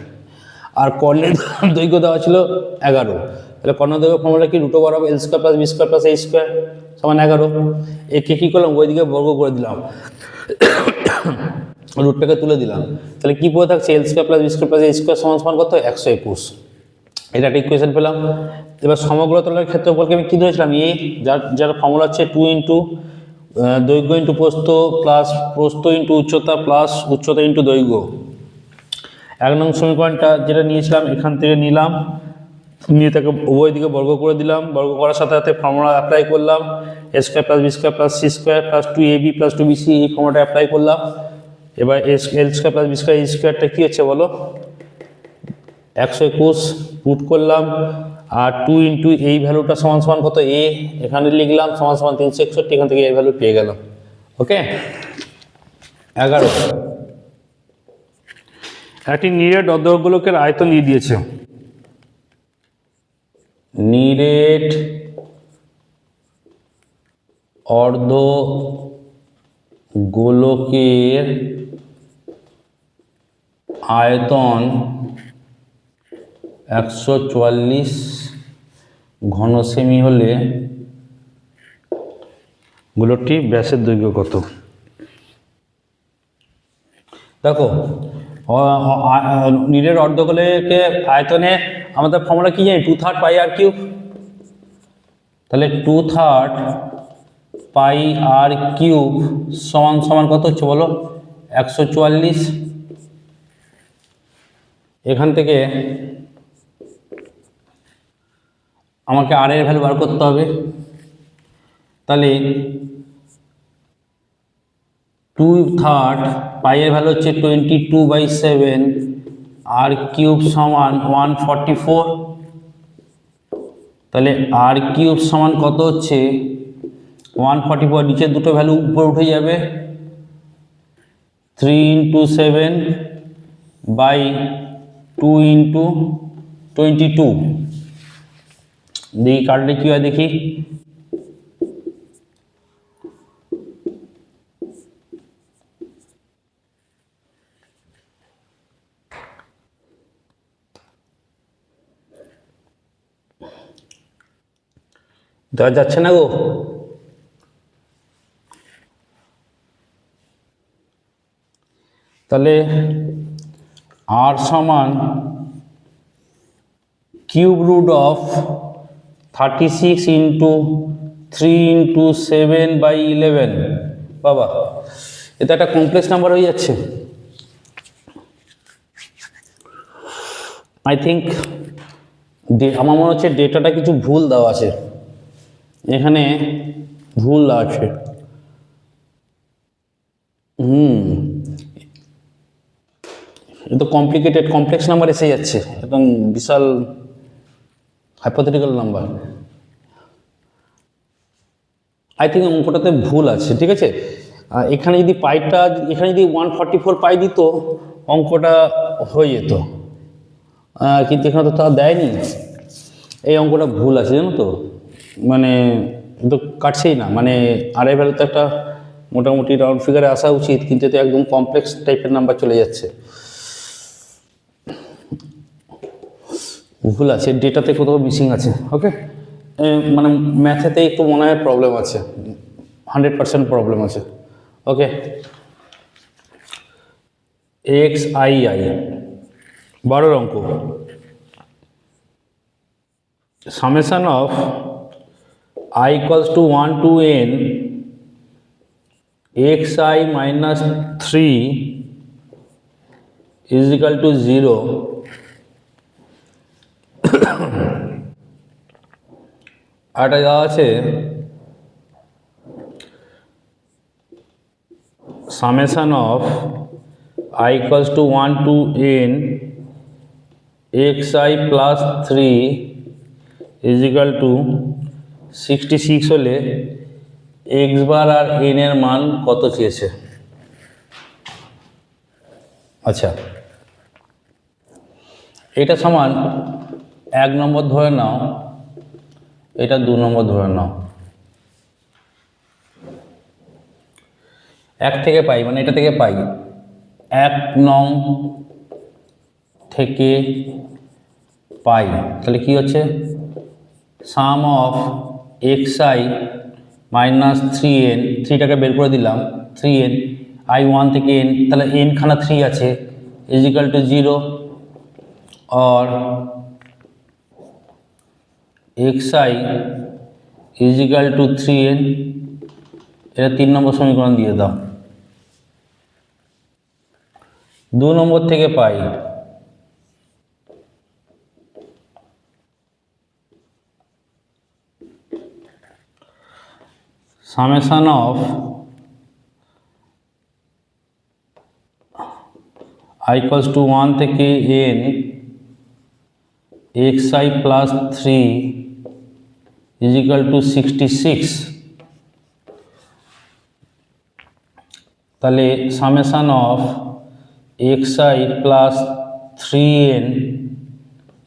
Speaker 1: আর কর্ণের দৈর্ঘ্য দেওয়া ছিল 11। তাহলে কর্ণের দৈর্ঘ্য ফর্মুলা কি? Root over L square plus B square plus A square সমান 11। একে কী করলাম? ওইদিকে বর্গ করে দিলাম, রুটটাকে তুলে দিলাম। তাহলে কি পড়ে থাকছে? L square plus B square plus A square সমান সমান কত? 121। এটা একটা ইকুয়েশন পেলাম। এবার সমগ্রতলের ক্ষেত্রফলকে আমি কী ধরেছিলাম? এ, যার ফর্মুলা হচ্ছে 2 ইন্টু দৈর্ঘ্য ইন্টু প্রস্থ প্লাস প্রস্থ ইন্টু উচ্চতা প্লাস উচ্চতা ইন্টু দৈর্ঘ্য। 1 নং সমীকরণটা যেটা নিয়েছিলাম এখান থেকে নিলাম, নিয়ে তাকে উভয় দিকে বর্গ করে দিলাম, বর্গ করার সাথে সাথে ফর্মুলা অ্যাপ্লাই করলাম, A square plus B square plus C square plus 2ab plus 2bc, এই ফর্মুলাটা অ্যাপ্লাই করলাম। এবার L square plus B square এই স্কোয়ারটা কী হচ্ছে বলো? 121 পুট করলাম, আর 2 ইন্টু এই ভ্যালুটা সমান সমান কত? এ, এখানে লিখলাম সমান সমান 361, এখান থেকে এই ভ্যালু পেয়ে গেলাম। ওকে, 11। একটি নিরেট অর্ধগোলকের আয়তন দিয়ে দিয়েছে। নিরেট অর্ধগোলকের আয়তন 144 ঘন সেমি হলে গোলকটি ব্যাসের দৈর্ঘ্য কত? দেখো নিরেট অর্ধগোলকের আয়তনে আমাদের ফর্মুলা কি জানি? 2/3 পাই আর কিউব। তাহলে 2/3 পাই আর কিউব সমান সমান কত হচ্ছে বলো? 144। এখান থেকে আমাকে আর এর ভ্যালু বার করতে হবে। তাহলে 2/3 পাই এর ভ্যালু হচ্ছে 22/7, আর কিউব সমান 144। তাহলে আর কিউব সমান কত হচ্ছে? 144। নিচের দুটো ভ্যালু উপরে উঠে যাবে, 3 ইন্টু 7 বাই 2 ইন্টু 22। দেখি কাটলে কি হয় দেখি। দেখা যাচ্ছে না গো। তাহলে আর সমান cube root of 36 into 3 into 7/11। বাবা, এটা একটা কমপ্লেক্স নাম্বার হয়ে যাচ্ছে। আই থিঙ্ক আমার মনে হচ্ছে ডেটাটা কিছু ভুল দেওয়া আছে, এখানে ভুল আছে। এটা কমপ্লিকেটেড কমপ্লেক্স নাম্বার এসে যাচ্ছে, এবং বিশাল হাইপোথেটিক্যাল নাম্বার। আই থিঙ্ক অঙ্কটাতে ভুল আছে, ঠিক আছে। এখানে যদি পাইটা, এখানে যদি 144 পাই দিত অঙ্কটা হয়ে যেত, কিন্তু এখানে তো তা দেয়নি। এই অঙ্কটা ভুল আছে জানো তো, মানে তো কাটছেই না, মানে আড়াই ভ্যালু তো একটা মোটামুটি রাউন্ড ফিগারে আসা উচিত, কিন্তু এতে একদম কমপ্লেক্স টাইপের নাম্বার চলে যাচ্ছে। ভুল আছে, ডেটাতে কোথাও মিসিং আছে। ওকে, মানে ম্যাথেতে একটু মনে হয় প্রবলেম আছে, 100% প্রবলেম আছে। ওকে, XII 12 অঙ্ক, summation of I equals to 1 to n xi minus 3 is equal to 0 আর দেওয়া আছে summation of I equals to 1 to n xi plus 3 is equal to 66 হলে x বার আর n এর মান কত চেয়েছে। আচ্ছা, এটা সমান 1 নম্বর ধরে নাও, এটা 2 নম্বর ধরে নাও। 1 থেকে পাই, মানে এটা থেকে পাই 1 নং থেকে পাই, তাহলে কি হচ্ছে সাম অফ xi মাইনাস 3n, 3টাকে বের করে দিলাম, 3n i 1 থেকে n, তাহলে n খানা 3 আছে, ইজ ইকাল টু 0 और xi is equal two 3n। এটা 3 নম্বর সমীকরণ দিয়ে দাও। 2 নম্বর থেকে পাই summation of I equals to 1 থেকে n xi plus 3 is equal to 66, তাহলে summation of xi plus 3n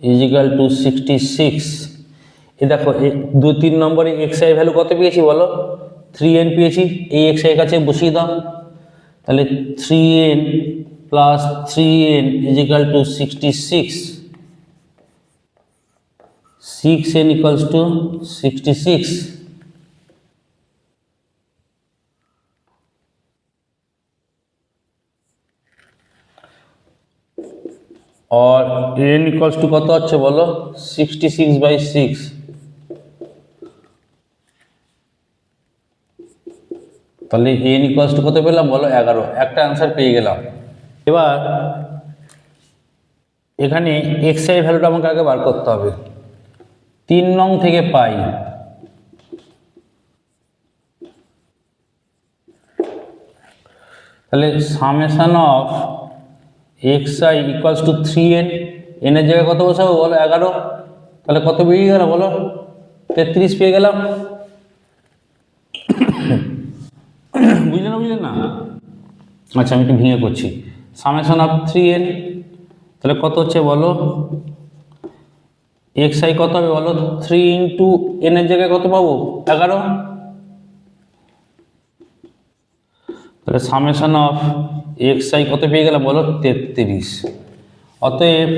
Speaker 1: is equal to 66। এ দেখো 2-3 নম্বরে xi ভ্যালু কত পেয়েছি বলো, 3n পেয়েছি, এই xi এর কাছে বসিয়ে দাও, তাহলে 3n plus 3n is equal to 66, 6n equals to 66। और n equals to কত হচ্ছে বলো, 66/6। তাহলে n equals to কত পেলাম বলো, 11। একটা অ্যান্সার পেয়ে গেলাম। এবার এখানে xi ভ্যালুটা আমাকে আগে বার করতে হবে। 3 নং থেকে পাই, তাহলে summation of xi equals to 3n, n এর জায়গায় কত বসাবো বলো, 11। তাহলে কত বেরিয়ে গেল বলো, 33 পেয়ে গেলাম। বুঝলে না? আচ্ছা, আমি একটু ভেঙে করছি। সামেশন অফ 3n, তাহলে কত হচ্ছে বলো, এক্স আই কত হবে বলো, 3 ইন্টু এন এর জায়গায় কত পাবো, 11। তাহলে সামেশন অফ এক্স আই কত পেয়ে গেলাম বলো, 33। অতএব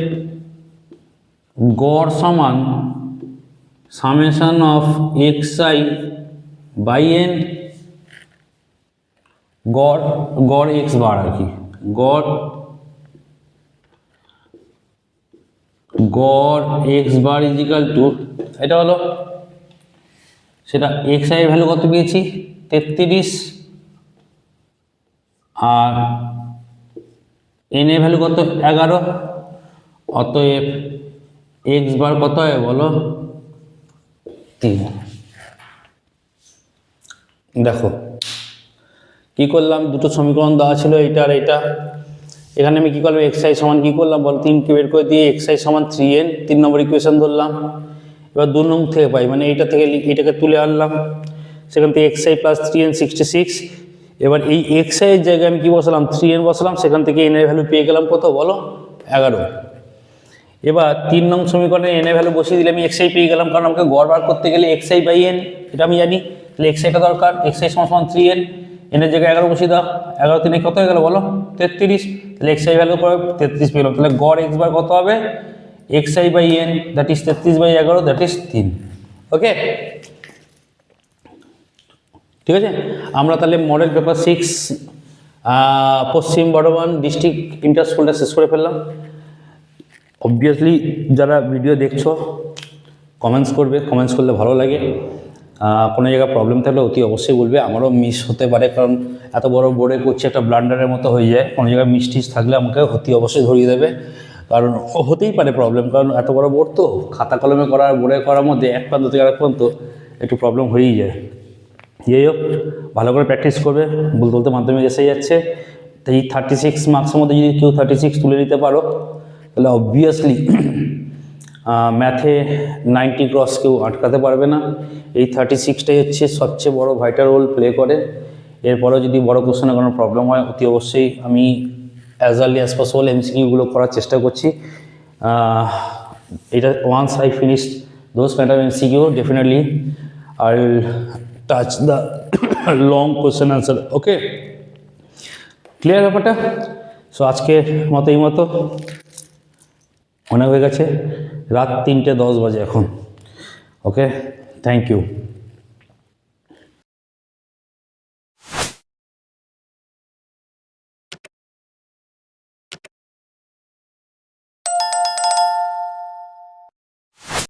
Speaker 1: গড় সমান summation of x i by n, গড় গড় এক্স বার আর কি, গড় এক্স বার ইজিক্যাল টু, এটা হলো সেটা এক্স আই এর ভ্যালু কত পেয়েছি 33, আর এন এর ভ্যালু কত 11। অতএব এক্স বার কত হয় বলো 3। দেখো কি করলাম, দুটো সমীকরণ দেওয়া ছিল এইটা আর এইটা, এখানে আমি কি করলাম এক্স আই সমান কি করলাম বল 3 কে বের করে দিয়ে এক্স আই সমান 3n 3 নম্বর ইকুয়েশন ধরলাম। এবার 2 নং থেকে পাই মানে এইটা থেকে এটাকে তুলে আনলাম, সেখান থেকে এক্স আই প্লাস 3n 66। এবার এই এক্স আই এর জায়গায় আমি কি বসালাম 3n বসালাম, সেখান থেকে এন এর ভ্যালু পেয়ে গেলাম কত বলো 11। এবার 3 নং সমীকরণে এন এর ভ্যালু বসিয়ে দিলে আমি এক্স আই পেয়ে গেলাম, কারণ আমাকে গড় বার করতে গেলে এক্স আই বাই এন, এটা আমি জানি। তাহলে এক্স আইটা দরকার, এক্স আই সমান 3n, এন এর জায়গায় 11 বসিয়ে দাও, 11 3 কত হয়ে গেল বলো 33। তাহলে এক্স আই ভ্যালু করে 33 পেলাম। তাহলে গড় এক্স বার কত হবে x i by n, that is 33/11, that is 3। Okay, ঠিক আছে। আমরা তাহলে মডেল পেপার 6 পশ্চিম বর্ধমান ডিস্ট্রিক্ট ইন্টার স্কুলটা শেষ করে ফেললাম। অবভিয়াসলি যারা ভিডিও দেখছো কমেন্টস করবে, কমেন্টস করলে ভালো লাগে। কোনো জায়গায় প্রবলেম থাকলে অতি অবশ্যই বলবে, আমারও মিস হতে পারে, কারণ এত বড় বোর্ডে করছে একটা ব্লান্ডারের মতো হয়ে যায়। কোনো জায়গায় মিস্টিস থাকলে আমাকে অতি অবশ্যই ধরিয়ে দেবে, কারণ হতেই পারে প্রবলেম, কারণ এত বড় বোর্ড তো খাতা কলমে করা আর বোর্ডে করার মধ্যে এক প্রান্ত থেকে আরেক প্রান্ত একটু প্রবলেম হয়েই যায়। যাই হোক, ভালো করে প্র্যাকটিস করবে, বলতে বলতে মাধ্যমিক এসে যাচ্ছে। তো এই 36 মার্কসের মধ্যে যদি কেউ 36 তুলে নিতে পারো তাহলে অবভিয়াসলি ম্যাথে 90 ক্রস কেউ আটকাতে পারবে না। এই 36টাই হচ্ছে সবচেয়ে বড় ভাইটাল রোল প্লে করে। এরপরেও যদি বড় কোশ্চেনে কোনো প্রবলেম হয় অতি অবশ্যই আমি অ্যাজ আর্লি অ্যাজ পসিবল এমসিকিউগুলো করার চেষ্টা করছি। এটা once I finish those kind of MCQ definitely I will touch the long question answer. Okay, clear ব্যাপারটা? সো আজকের মতো এই মতো, অনেক হয়ে গেছে, রাত 3:10 বাজে এখন। ওকে, থ্যাংক ইউ।